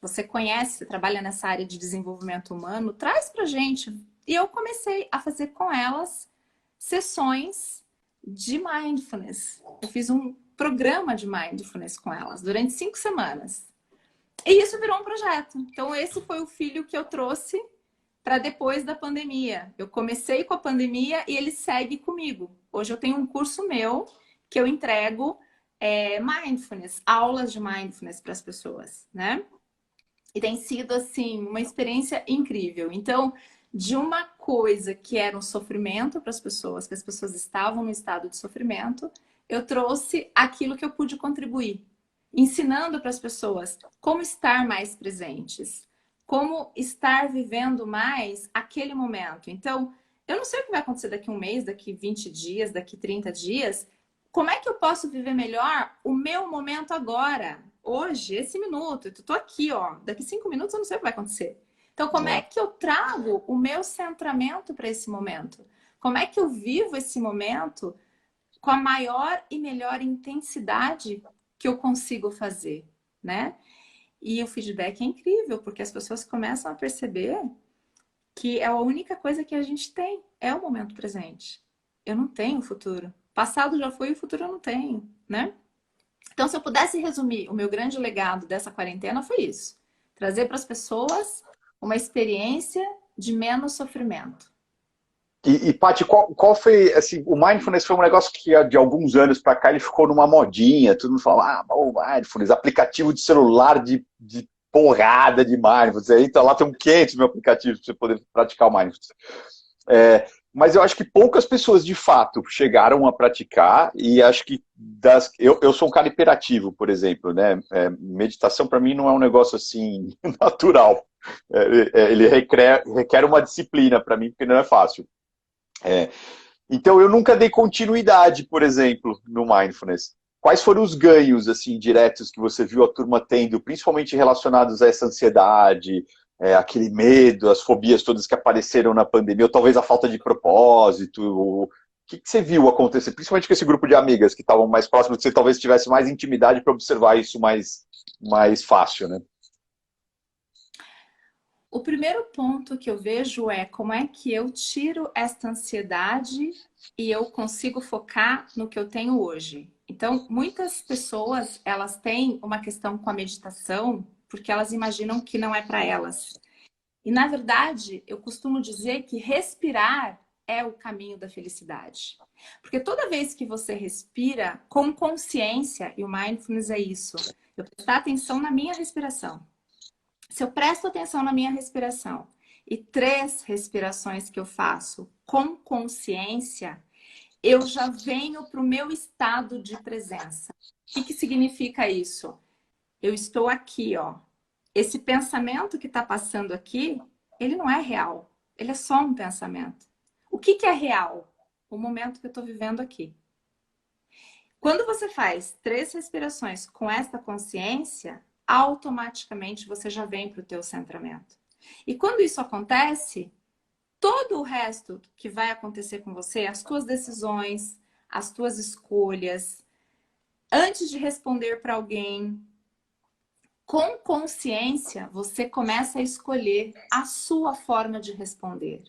Você conhece, você trabalha nessa área de desenvolvimento humano, traz pra gente. E eu comecei a fazer com elas sessões de mindfulness. Eu fiz um programa de mindfulness com elas durante 5 semanas. E isso virou um projeto. Então, esse foi o filho que eu trouxe para depois da pandemia. Eu comecei com a pandemia e ele segue comigo. Hoje eu tenho um curso meu que eu entrego mindfulness, aulas de mindfulness para as pessoas, né? E tem sido, assim, uma experiência incrível. Então, de uma coisa que era um sofrimento para as pessoas, que as pessoas estavam no estado de sofrimento, eu trouxe aquilo que eu pude contribuir, ensinando para as pessoas como estar mais presentes, como estar vivendo mais aquele momento. Então, eu não sei o que vai acontecer daqui um mês, daqui 20 dias, daqui 30 dias. Como é que eu posso viver melhor o meu momento agora? Hoje, esse minuto, eu tô aqui, ó. Daqui 5 minutos eu não sei o que vai acontecer. Então, como é É. que eu trago o meu centramento para esse momento? Como é que eu vivo esse momento com a maior e melhor intensidade que eu consigo fazer, né? E o feedback é incrível, porque as pessoas começam a perceber que é a única coisa que a gente tem, é o momento presente. Eu não tenho futuro. Passado já foi e o futuro eu não tenho, né? Então, se eu pudesse resumir, o meu grande legado dessa quarentena foi isso: trazer para as pessoas uma experiência de menos sofrimento. Paty, qual foi, assim, o mindfulness foi um negócio que de alguns anos para cá ele ficou numa modinha, todo mundo fala, o mindfulness, aplicativo de celular de porrada de mindfulness, aí então, lá tem 500 mil aplicativos para você poder praticar o mindfulness. Mas eu acho que poucas pessoas de fato chegaram a praticar e acho que eu sou um cara hiperativo, por exemplo, né? Meditação para mim não é um negócio assim natural. Ele requer uma disciplina para mim porque não é fácil. É, então eu nunca dei continuidade, por exemplo, no mindfulness. Quais foram os ganhos assim diretos que você viu a turma tendo, principalmente relacionados a essa ansiedade, aquele medo, as fobias todas que apareceram na pandemia, ou talvez a falta de propósito? O que você viu acontecer, principalmente com esse grupo de amigas que estavam mais próximas, que você talvez tivesse mais intimidade para observar isso mais fácil, né? O primeiro ponto que eu vejo é como é que eu tiro esta ansiedade e eu consigo focar no que eu tenho hoje. Então, muitas pessoas, elas têm uma questão com a meditação porque elas imaginam que não é para elas. E na verdade, eu costumo dizer que respirar é o caminho da felicidade. Porque toda vez que você respira com consciência, e o mindfulness é isso, eu prestar atenção na minha respiração. Se eu presto atenção na minha respiração e 3 respirações que eu faço com consciência, eu já venho para o meu estado de presença. O que significa isso? Eu estou aqui, ó. Esse pensamento que está passando aqui, ele não é real. Ele é só um pensamento. O que é real? O momento que eu estou vivendo aqui. Quando você faz 3 respirações com esta consciência, automaticamente você já vem para o teu centramento. E quando isso acontece, todo o resto que vai acontecer com você, as tuas decisões, as tuas escolhas, antes de responder para alguém, com consciência, você começa a escolher a sua forma de responder.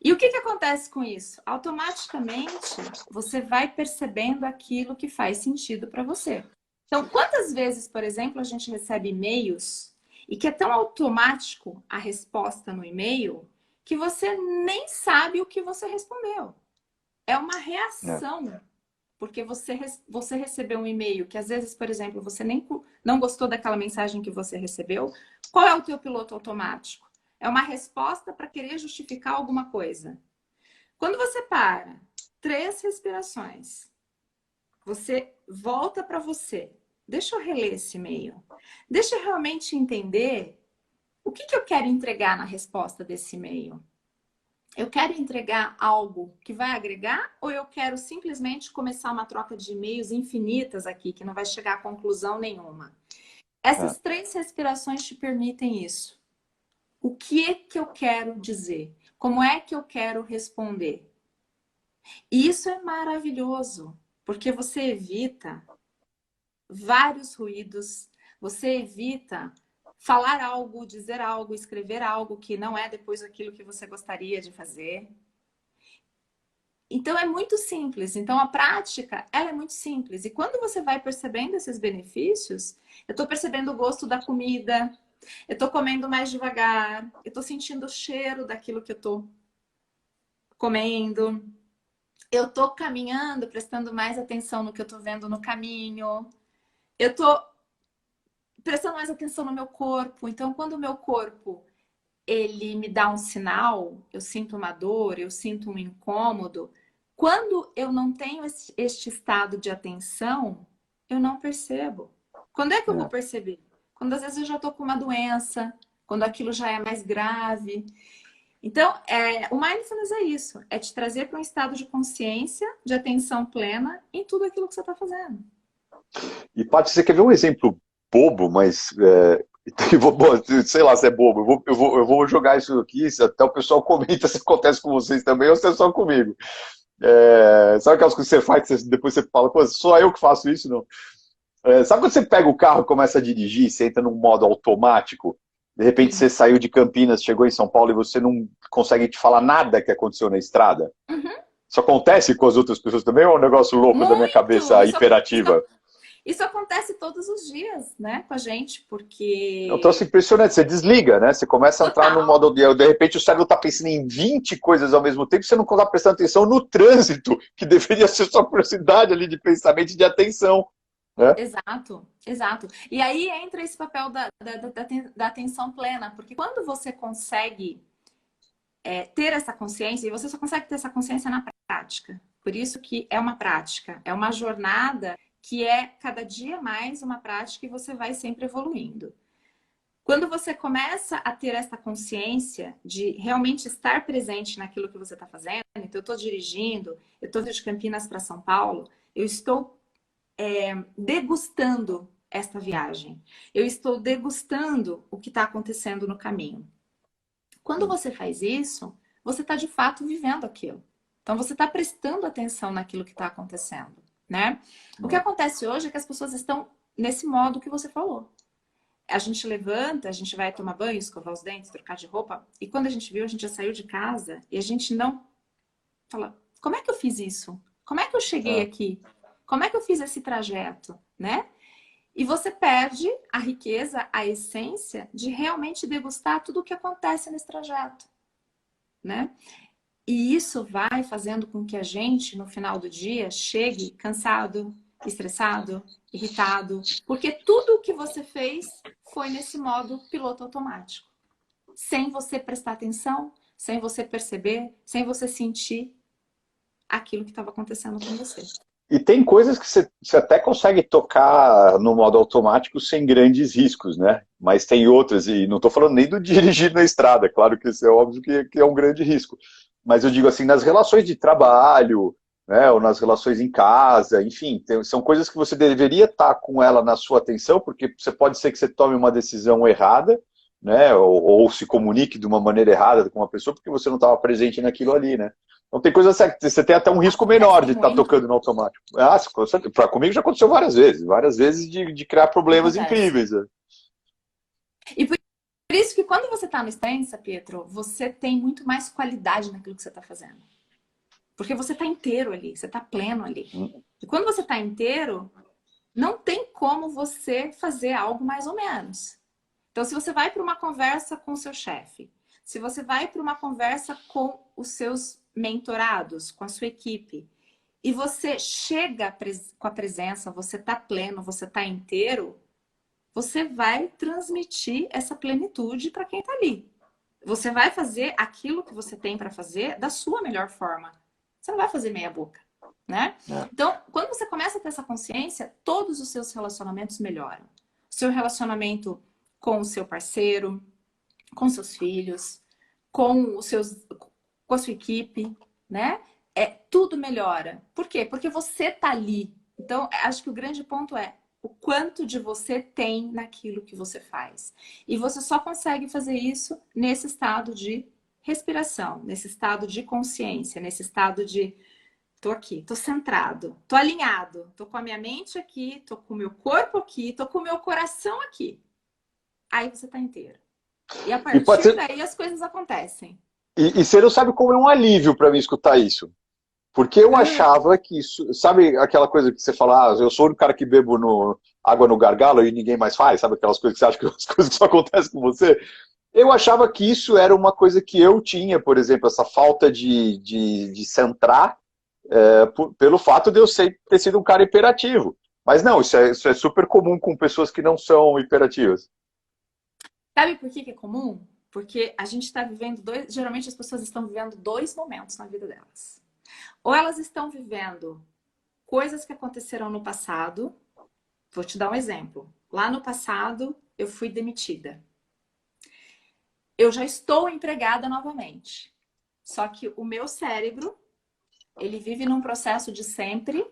E o que acontece com isso? Automaticamente, você vai percebendo aquilo que faz sentido para você. Então, quantas vezes, por exemplo, a gente recebe e-mails e que é tão automático a resposta no e-mail que você nem sabe o que você respondeu. É uma É. reação, porque você recebeu um e-mail que às vezes, por exemplo, você nem não gostou daquela mensagem que você recebeu. Qual é o teu piloto automático? É uma resposta para querer justificar alguma coisa. Quando você para, 3 respirações, você volta para você. Deixa eu reler esse e-mail. Deixa eu realmente entender o que eu quero entregar na resposta desse e-mail. Eu quero entregar algo que vai agregar ou eu quero simplesmente começar uma troca de e-mails infinitas aqui, que não vai chegar a conclusão nenhuma? É. Essas 3 respirações te permitem isso. O que é que eu quero dizer? Como é que eu quero responder? E isso é maravilhoso, porque você evita vários ruídos, você evita falar algo, dizer algo, escrever algo que não é depois aquilo que você gostaria de fazer. Então é muito simples. Então a prática, ela é muito simples. E quando você vai percebendo esses benefícios, eu estou percebendo o gosto da comida, eu estou comendo mais devagar, eu estou sentindo o cheiro daquilo que eu estou comendo, eu estou caminhando, prestando mais atenção no que eu estou vendo no caminho, eu estou prestando mais atenção no meu corpo. Então, quando o meu corpo ele me dá um sinal, eu sinto uma dor, eu sinto um incômodo. Quando eu não tenho este estado de atenção, eu não percebo. Quando é que eu vou É. perceber? Quando às vezes eu já estou com uma doença, quando aquilo já é mais grave. Então, o mindfulness é isso, é te trazer para um estado de consciência, de atenção plena em tudo aquilo que você está fazendo. E, Paty, você quer ver um exemplo bobo, mas sei lá se é bobo, eu vou jogar isso aqui, até o pessoal comenta se acontece com vocês também ou se é só comigo. Sabe aquelas coisas que você faz, que depois você fala, pô, só eu que faço isso? Não. Sabe quando você pega o carro e começa a dirigir, você entra num modo automático, de repente Sim. você saiu de Campinas, chegou em São Paulo e você não consegue te falar nada que aconteceu na estrada? Uhum. Isso acontece com as outras pessoas também ou é um negócio louco da minha Muito! cabeça hiperativa? Isso acontece todos os dias, né, com a gente, É um troço porque impressionante, você desliga, né? Você começa a entrar no total, modo de repente o cérebro está pensando em 20 coisas ao mesmo tempo, você não está prestando atenção no trânsito, que deveria ser sua curiosidade ali de pensamento e de atenção, né? exato, exato. E aí entra esse papel da atenção plena, porque quando você consegue ter essa consciência, e você só consegue ter essa consciência na prática. Por isso que é uma prática, é uma jornada que é cada dia mais uma prática e você vai sempre evoluindo. Quando você começa a ter essa consciência de realmente estar presente naquilo que você está fazendo, então eu estou dirigindo, eu estou de Campinas para São Paulo, eu estou degustando esta viagem, eu estou degustando o que está acontecendo no caminho. Quando você faz isso, você está de fato vivendo aquilo. Então você está prestando atenção naquilo que está acontecendo, né? O que acontece hoje é que as pessoas estão nesse modo que você falou. A gente levanta, a gente vai tomar banho, escovar os dentes, trocar de roupa, e quando a gente viu, a gente já saiu de casa e a gente não fala, como é que eu fiz isso? Como é que eu cheguei É. aqui? Como é que eu fiz esse trajeto, né? E você perde a riqueza, a essência de realmente degustar tudo o que acontece nesse trajeto, né? E isso vai fazendo com que a gente, no final do dia, chegue cansado, estressado, irritado, porque tudo o que você fez foi nesse modo piloto automático, sem você prestar atenção, sem você perceber, sem você sentir aquilo que estava acontecendo com você. E tem coisas que você até consegue tocar no modo automático sem grandes riscos, né? Mas tem outras, e não estou falando nem do dirigir na estrada, claro que isso é óbvio que é um grande risco. Mas eu digo assim, nas relações de trabalho, né, ou nas relações em casa, enfim, são coisas que você deveria estar com ela na sua atenção, porque você pode ser que você tome uma decisão errada, né, ou se comunique de uma maneira errada com uma pessoa, porque você não estava presente naquilo ali, né? Então tem coisas que você tem até um risco menor Acontece de estar muito. tocando no automático. Comigo já aconteceu várias vezes de criar problemas Acontece. incríveis. Né? E por isso que quando você está no extensa, Pietro, você tem muito mais qualidade naquilo que você está fazendo. Porque você está inteiro ali, você está pleno ali. E quando você está inteiro, não tem como você fazer algo mais ou menos. Então, se você vai para uma conversa com o seu chefe, se você vai para uma conversa com os seus mentorados, com a sua equipe, e você chega com a presença, você está pleno, você está inteiro, você vai transmitir essa plenitude para quem está ali. Você vai fazer aquilo que você tem para fazer da sua melhor forma. Você não vai fazer meia boca, né? É. Então, quando você começa a ter essa consciência, todos os seus relacionamentos melhoram. O seu relacionamento com o seu parceiro, com seus filhos, com com a sua equipe, né? Tudo melhora. Por quê? Porque você tá ali. Então, acho que o grande ponto é o quanto de você tem naquilo que você faz. E você só consegue fazer isso nesse estado de respiração, nesse estado de consciência, nesse estado de tô aqui, tô centrado, tô alinhado, tô com a minha mente aqui, tô com o meu corpo aqui, tô com o meu coração aqui. Aí você tá inteiro. E a E, pode partir ser, daí as coisas acontecem. e você não sabe como é um alívio para mim escutar isso. Porque eu achava que isso. Sabe aquela coisa que você fala, eu sou o cara que bebo água no gargalo e ninguém mais faz? Sabe aquelas coisas que você acha que as coisas que só acontecem com você? Eu achava que isso era uma coisa que eu tinha, por exemplo, essa falta de centrar, pelo fato de eu ter sido um cara hiperativo. Mas não, isso é super comum com pessoas que não são hiperativas. Sabe por que que é comum? Porque a gente está vivendo dois. Geralmente as pessoas estão vivendo dois momentos na vida delas. Ou elas estão vivendo coisas que aconteceram no passado. Vou te dar um exemplo. Lá no passado, eu fui demitida. Eu já estou empregada novamente. Só que o meu cérebro, ele vive num processo de sempre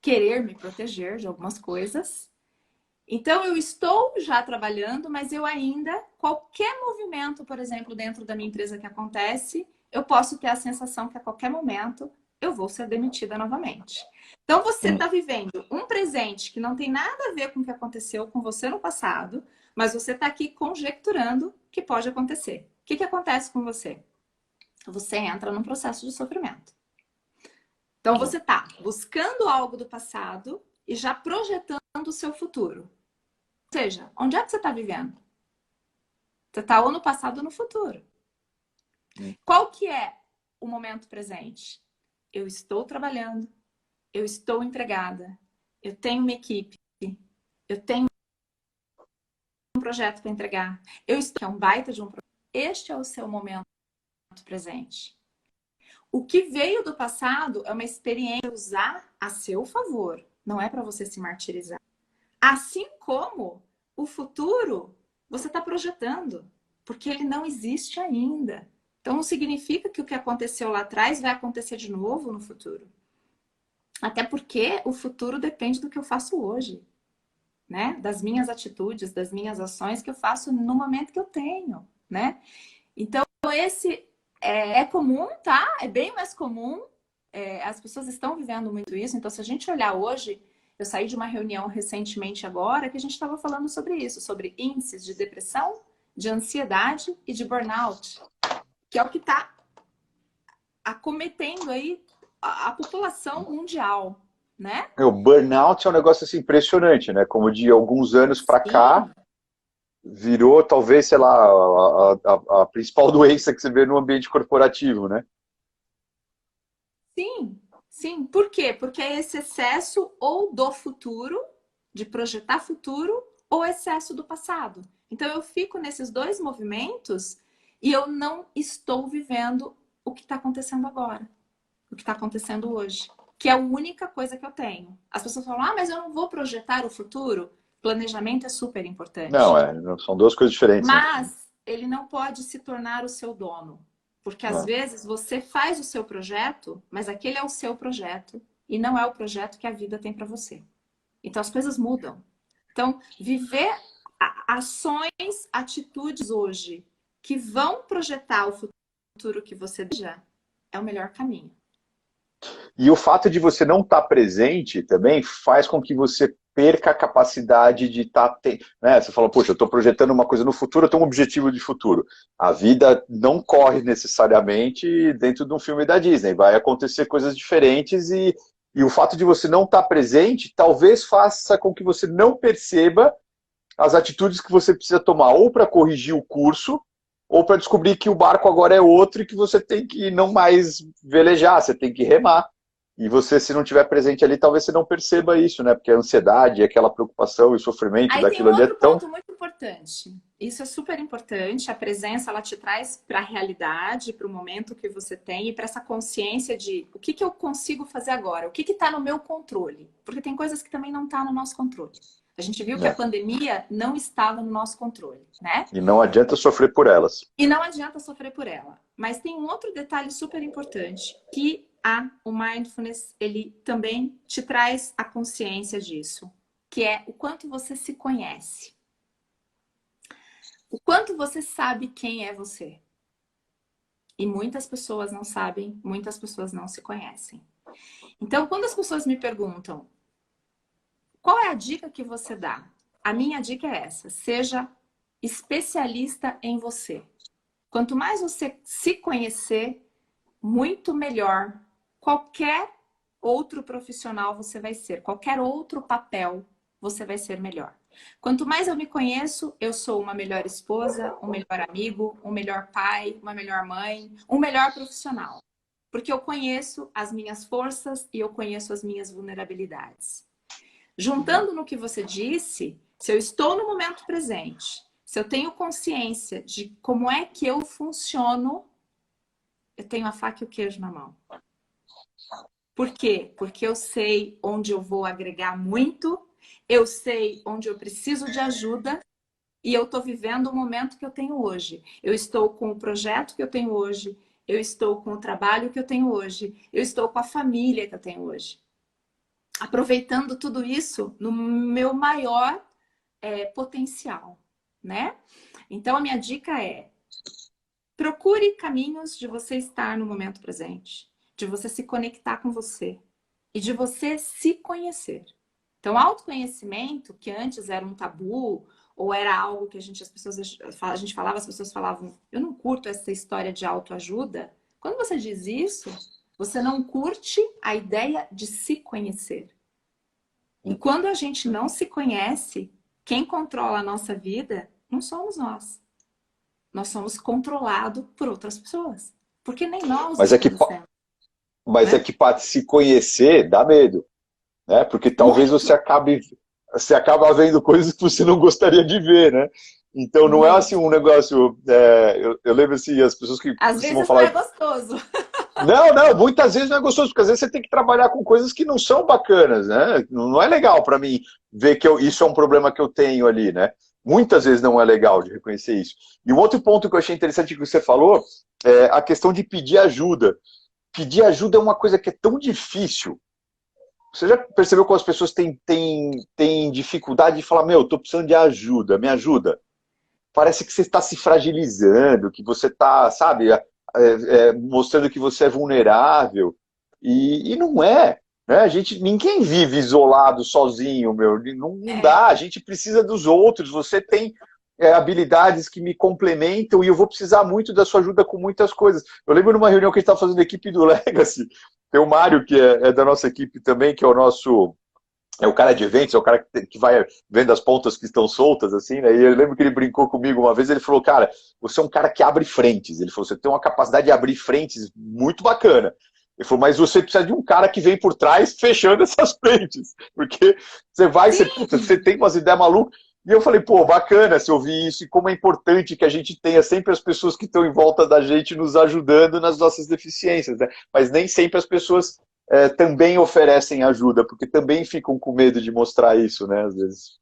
querer me proteger de algumas coisas. Então, eu estou já trabalhando, mas eu ainda, qualquer movimento, por exemplo, dentro da minha empresa que acontece, eu posso ter a sensação que a qualquer momento eu vou ser demitida novamente. Então, você Hum. está vivendo um presente que não tem nada a ver com o que aconteceu com você no passado, mas você está aqui conjecturando que pode acontecer. O que que acontece com você? Você entra num processo de sofrimento. Então, você está buscando algo do passado e já projetando o seu futuro. Ou seja, onde é que você está vivendo? Você está ou no passado ou no futuro. Qual que é o momento presente? Eu estou trabalhando, eu estou empregada, eu tenho uma equipe, eu tenho um projeto para entregar, eu estou que é um baita de um projeto. Este é o seu momento presente. O que veio do passado é uma experiência usar a seu favor, não é para você se martirizar. Assim como o futuro você está projetando, porque ele não existe ainda. Então não significa que o que aconteceu lá atrás vai acontecer de novo no futuro. Até porque o futuro depende do que eu faço hoje, né? Das minhas atitudes, das minhas ações que eu faço no momento que eu tenho, né? Então esse é comum, tá? É bem mais comum. As pessoas estão vivendo muito isso. Então se a gente olhar hoje, eu saí de uma reunião recentemente agora que a gente estava falando sobre isso, sobre índices de depressão, de ansiedade e de burnout, que é o que está acometendo aí a população mundial, né? O burnout é um negócio assim, impressionante, né? Como de alguns anos para cá, Sim, virou talvez, sei lá, a principal doença que você vê no ambiente corporativo, né? sim, sim. Por quê? Porque é esse excesso ou do futuro, de projetar futuro, ou excesso do passado. Então eu fico nesses dois movimentos e eu não estou vivendo o que está acontecendo agora, o que está acontecendo hoje, que é a única coisa que eu tenho. As pessoas falam, ah, mas eu não vou projetar o futuro. Planejamento é super importante. Não, são duas coisas diferentes, né? Mas ele não pode se tornar o seu dono. Porque às Não. vezes você faz o seu projeto, mas aquele é o seu projeto e não é o projeto que a vida tem para você. Então as coisas mudam. Então, viver ações, atitudes hoje que vão projetar o futuro que você deseja é o melhor caminho. E o fato de você não estar presente também faz com que você perca a capacidade de estar. Né? Você fala, poxa, eu estou projetando uma coisa no futuro, eu tenho um objetivo de futuro. A vida não corre necessariamente dentro de um filme da Disney. Vai acontecer coisas diferentes e o fato de você não estar presente talvez faça com que você não perceba as atitudes que você precisa tomar ou para corrigir o curso ou para descobrir que o barco agora é outro e que você tem que não mais velejar, você tem que remar. E você, se não estiver presente ali, talvez você não perceba isso, né? Porque a ansiedade, aquela preocupação e o sofrimento Aí tem daquilo um ali é outro tão. ponto muito importante. Isso é super importante. A presença ela te traz para a realidade, para o momento que você tem e para essa consciência de o que, que eu consigo fazer agora, o que está no meu controle. Porque tem coisas que também não estão no nosso controle. A gente viu que a Né? pandemia não estava no nosso controle, né? E não adianta sofrer por elas. E não adianta sofrer por ela. Mas tem um outro detalhe super importante, que o mindfulness, ele também te traz a consciência disso, que é o quanto você se conhece. O quanto você sabe quem é você. E muitas pessoas não sabem, muitas pessoas não se conhecem. Então, quando as pessoas me perguntam qual é a dica que você dá? A minha dica é essa: seja especialista em você. Quanto mais você se conhecer, muito melhor qualquer outro profissional você vai ser, qualquer outro papel você vai ser melhor. Quanto mais eu me conheço, eu sou uma melhor esposa, um melhor amigo, um melhor pai, uma melhor mãe, um melhor profissional. Porque eu conheço as minhas forças e eu conheço as minhas vulnerabilidades. Juntando no que você disse, se eu estou no momento presente, se eu tenho consciência de como é que eu funciono, eu tenho a faca e o queijo na mão. Por quê? Porque eu sei onde eu vou agregar muito, eu sei onde eu preciso de ajuda e eu estou vivendo o momento que eu tenho hoje. Eu estou com o projeto que eu tenho hoje, eu estou com o trabalho que eu tenho hoje, eu estou com a família que eu tenho hoje. Aproveitando tudo isso no meu maior potencial, né? Então, a minha dica é: procure caminhos de você estar no momento presente, de você se conectar com você e de você se conhecer. Então, autoconhecimento, que antes era um tabu ou era algo que a gente falava, as pessoas falavam, eu não curto essa história de autoajuda. Quando você diz isso, você não curte a ideia de se conhecer. E quando a gente não se conhece, quem controla a nossa vida não somos nós. Nós somos controlados por outras pessoas. Porque nem nós Mas nos é que, conhecemos, mas é né? que para se conhecer dá medo, né? Porque talvez Muito, você acaba vendo coisas que você não gostaria de ver, né? Então não é assim muito. um negócio. Eu lembro assim, as pessoas que Às costumam vezes não é falar. gostoso. Não, não, muitas vezes não é gostoso, porque às vezes você tem que trabalhar com coisas que não são bacanas, né? Não é legal para mim ver que isso é um problema que eu tenho ali, né? Muitas vezes não é legal de reconhecer isso. E um outro ponto que eu achei interessante que você falou é a questão de pedir ajuda. Pedir ajuda é uma coisa que é tão difícil. Você já percebeu como as pessoas têm dificuldade de falar, meu, eu tô precisando de ajuda, me ajuda? Parece que você está se fragilizando, que você está, sabe, mostrando que você é vulnerável. E não é. Né? Ninguém vive isolado, sozinho, meu. Não É, dá. A gente precisa dos outros. Você tem habilidades que me complementam e eu vou precisar muito da sua ajuda com muitas coisas. Eu lembro numa reunião que a gente estava fazendo a equipe do Legacy. Tem o Mário, que é da nossa equipe também, que é o nosso é o cara de eventos, é o cara que vai vendo as pontas que estão soltas, assim, né? E eu lembro que ele brincou comigo uma vez, ele falou, cara, você é um cara que abre frentes. Ele falou, você tem uma capacidade de abrir frentes muito bacana. Ele falou, mas você precisa de um cara que vem por trás fechando essas frentes. Porque você vai, puta, você sim, tem umas ideias malucas. E eu falei, pô, bacana se ouvir isso, e como é importante que a gente tenha sempre as pessoas que estão em volta da gente nos ajudando nas nossas deficiências, né? Mas nem sempre as pessoas também oferecem ajuda, porque também ficam com medo de mostrar isso, né, às vezes.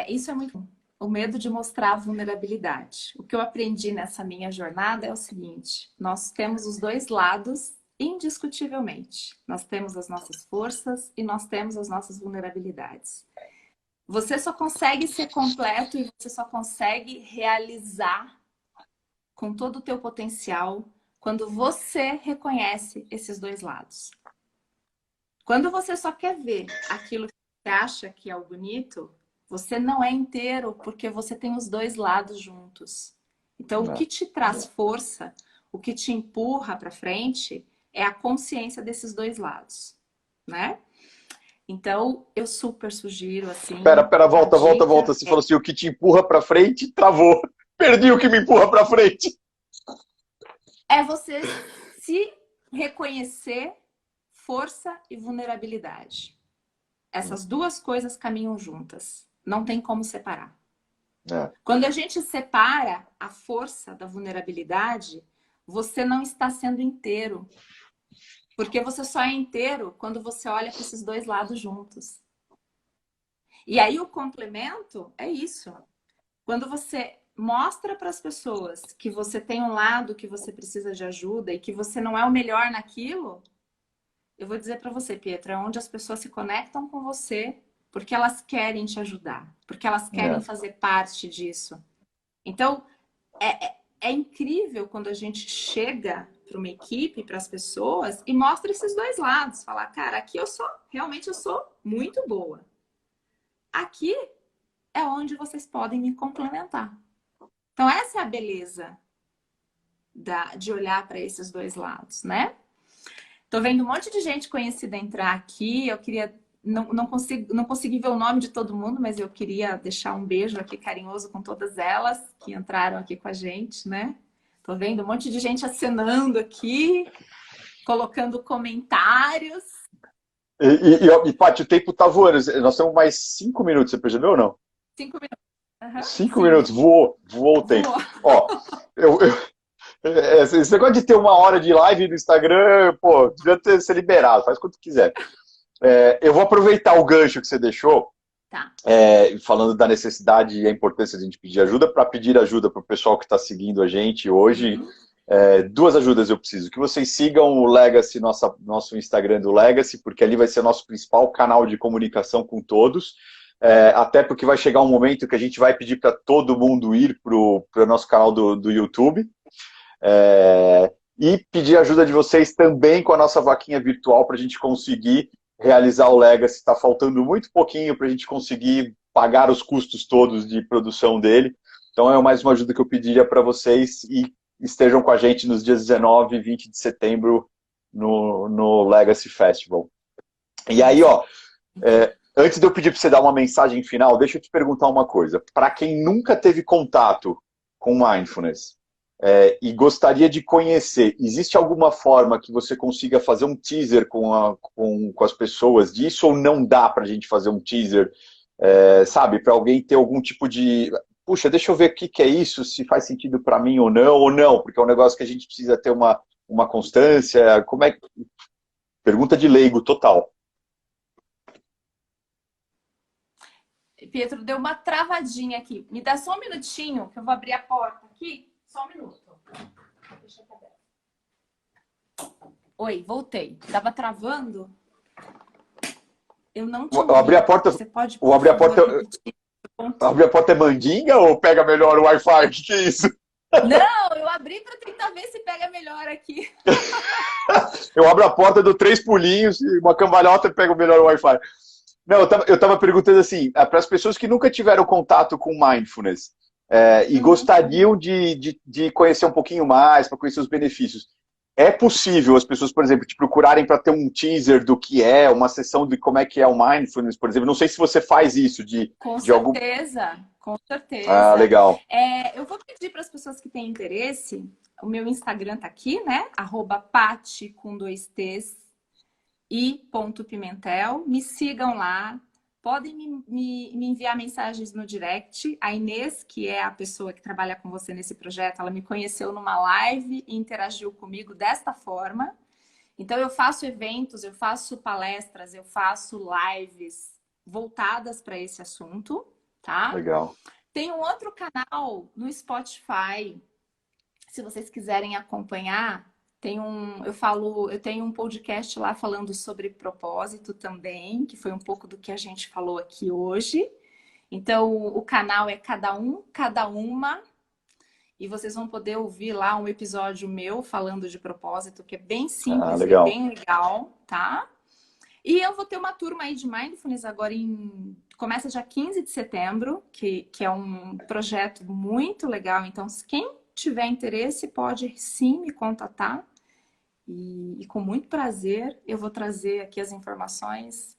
isso é muito bom. O medo de mostrar a vulnerabilidade. O que eu aprendi nessa minha jornada é o seguinte: nós temos os dois lados indiscutivelmente. Nós temos as nossas forças e nós temos as nossas vulnerabilidades. Você só consegue ser completo e você só consegue realizar com todo o teu potencial quando você reconhece esses dois lados. Quando você só quer ver aquilo que você acha que é o bonito, você não é inteiro porque você tem os dois lados juntos. Então, o Né? que te traz força, o que te empurra para frente é a consciência desses dois lados, né? Então, eu super sugiro, assim, Pera, a volta. dica Você falou assim, o que te empurra pra frente, travou. Perdi o que me empurra pra frente. é você se reconhecer força e vulnerabilidade. Essas duas coisas caminham juntas. Não tem como separar. É, Quando a gente separa a força da vulnerabilidade, você não está sendo inteiro. Porque você só é inteiro quando você olha para esses dois lados juntos. E aí o complemento é isso. Quando você mostra para as pessoas que você tem um lado que você precisa de ajuda e que você não é o melhor naquilo, eu vou dizer para você, Pietro, é onde as pessoas se conectam com você porque elas querem te ajudar, porque elas querem é. fazer parte disso. Então, é incrível quando a gente chega para uma equipe, para as pessoas e mostra esses dois lados. Falar, cara, aqui realmente eu sou muito boa. Aqui é onde vocês podem me complementar. Então, essa é a beleza de olhar para esses dois lados, né? Tô vendo um monte de gente conhecida entrar aqui. Eu queria. Não consegui ver o nome de todo mundo, mas eu queria deixar um beijo aqui carinhoso com todas elas que entraram aqui com a gente, né? Tô vendo um monte de gente acenando aqui. colocando comentários. Paty, o tempo tá voando. Nós temos mais 5 minutos, você percebeu ou não? 5 minutos. Uhum, 5 minutos, sim, voou o tempo. voou. Ó, eu, esse negócio de ter 1 hora de live no Instagram, pô, devia ser liberado, faz quanto quiser. Eu vou aproveitar o gancho que você deixou, Tá. falando da necessidade e a importância de a gente pedir ajuda, para pedir ajuda para o pessoal que está seguindo a gente hoje. Uhum. 2 ajudas eu preciso. Que vocês sigam o Legacy, nosso Instagram do Legacy, porque ali vai ser nosso principal canal de comunicação com todos. Até porque vai chegar um momento que a gente vai pedir para todo mundo ir para o nosso canal do YouTube. E pedir ajuda de vocês também com a nossa vaquinha virtual para a gente conseguir realizar o Legacy. Está faltando muito pouquinho para a gente conseguir pagar os custos todos de produção dele. Então é mais uma ajuda que eu pediria para vocês e estejam com a gente nos dias 19 e 20 de setembro no Legacy Festival. E aí, antes de eu pedir para você dar uma mensagem final, deixa eu te perguntar uma coisa. Para quem nunca teve contato com Mindfulness e gostaria de conhecer, existe alguma forma que você consiga fazer um teaser com as pessoas disso ou não dá para a gente fazer um teaser, sabe, para alguém ter algum tipo de... Puxa, deixa eu ver o que é isso, se faz sentido para mim ou não, porque é um negócio que a gente precisa ter uma constância. Como é que... Pergunta de leigo total. Pietro, deu uma travadinha aqui. Me dá só um minutinho, que eu vou abrir a porta aqui. Só um minuto. Deixa eu ver. Oi, voltei. Tava travando? Eu não te ouvi. Eu abri a porta... Você pode, eu abri a porta... repetir? Abrir a porta é mandinga ou pega melhor o Wi-Fi? O que é isso? Não, eu abri para tentar ver se pega melhor aqui. Eu abro a porta, dou 3 pulinhos e uma cambalhota e pego melhor o Wi-Fi. Não, eu estava perguntando assim, para as pessoas que nunca tiveram contato com Mindfulness e gostariam de conhecer um pouquinho mais, para conhecer os benefícios. É possível as pessoas, por exemplo, te procurarem para ter um teaser do que é, uma sessão de como é que é o Mindfulness, por exemplo. Não sei se você faz isso Com de algum... certeza, com certeza. Ah, legal. Eu vou pedir para as pessoas que têm interesse, o meu Instagram tá aqui, né? @pati com 2 T's e .pimentel. Me sigam lá. Podem me enviar mensagens no direct. A Inês, que é a pessoa que trabalha com você nesse projeto, ela me conheceu numa live e interagiu comigo desta forma. Então, eu faço eventos, eu faço palestras, eu faço lives voltadas para esse assunto, tá? Legal. Tem um outro canal no Spotify, se vocês quiserem acompanhar, eu tenho um podcast lá falando sobre propósito também, que foi um pouco do que a gente falou aqui hoje. Então, o canal é Cada Um, Cada Uma, e vocês vão poder ouvir lá um episódio meu falando de propósito, que é bem simples e bem legal, tá? E eu vou ter uma turma aí de Mindfulness agora começa dia 15 de setembro, que é um projeto muito legal. Então, quem tiver interesse pode sim me contatar. E com muito prazer eu vou trazer aqui as informações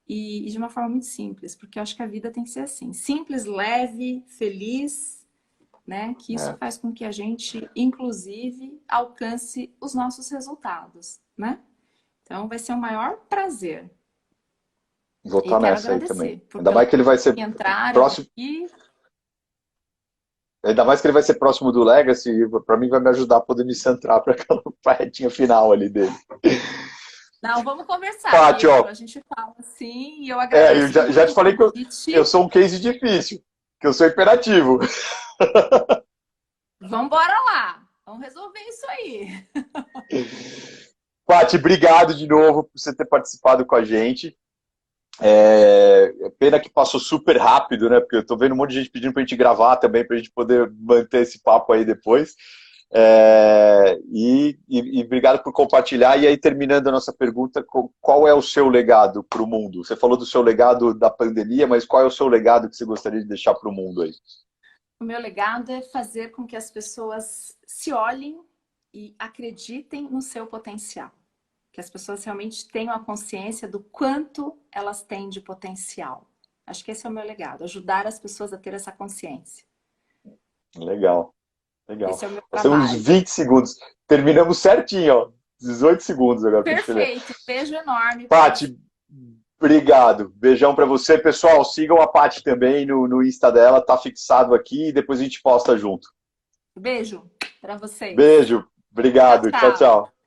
e de uma forma muito simples, porque eu acho que a vida tem que ser assim, simples, leve, feliz, né? Que isso faz com que a gente, inclusive, alcance os nossos resultados, né? Então vai ser o maior prazer. Vou estar nessa aí também. Ainda mais que ele vai ser próximo. Aqui. Ainda mais que ele vai ser próximo do Legacy, para mim vai me ajudar a poder me centrar para aquela retinha final ali dele. Não, vamos conversar. Paty, a gente fala assim e eu agradeço. Eu já te falei que eu sou um case difícil, que eu sou imperativo. Vamos embora lá. Vamos resolver isso aí. Paty, obrigado de novo por você ter participado com a gente. Pena que passou super rápido, né? Porque eu tô vendo um monte de gente pedindo pra gente gravar também, pra gente poder manter esse papo aí depois. E obrigado por compartilhar. E aí, terminando a nossa pergunta, qual é o seu legado para o mundo? Você falou do seu legado da pandemia, mas qual é o seu legado que você gostaria de deixar para o mundo aí? O meu legado é fazer com que as pessoas se olhem e acreditem no seu potencial. Que as pessoas realmente tenham a consciência do quanto elas têm de potencial. Acho que esse é o meu legado, ajudar as pessoas a ter essa consciência. Legal, legal. Esse é o meu trabalho. São uns 20 segundos. Terminamos certinho, ó. 18 segundos agora para escolher. Perfeito. Beijo enorme para você. Paty, obrigado. Beijão para você. Pessoal, sigam a Paty também no Insta dela, tá fixado aqui e depois a gente posta junto. Beijo para vocês. Beijo, Tchau, obrigado. Tchau, tchau. tchau.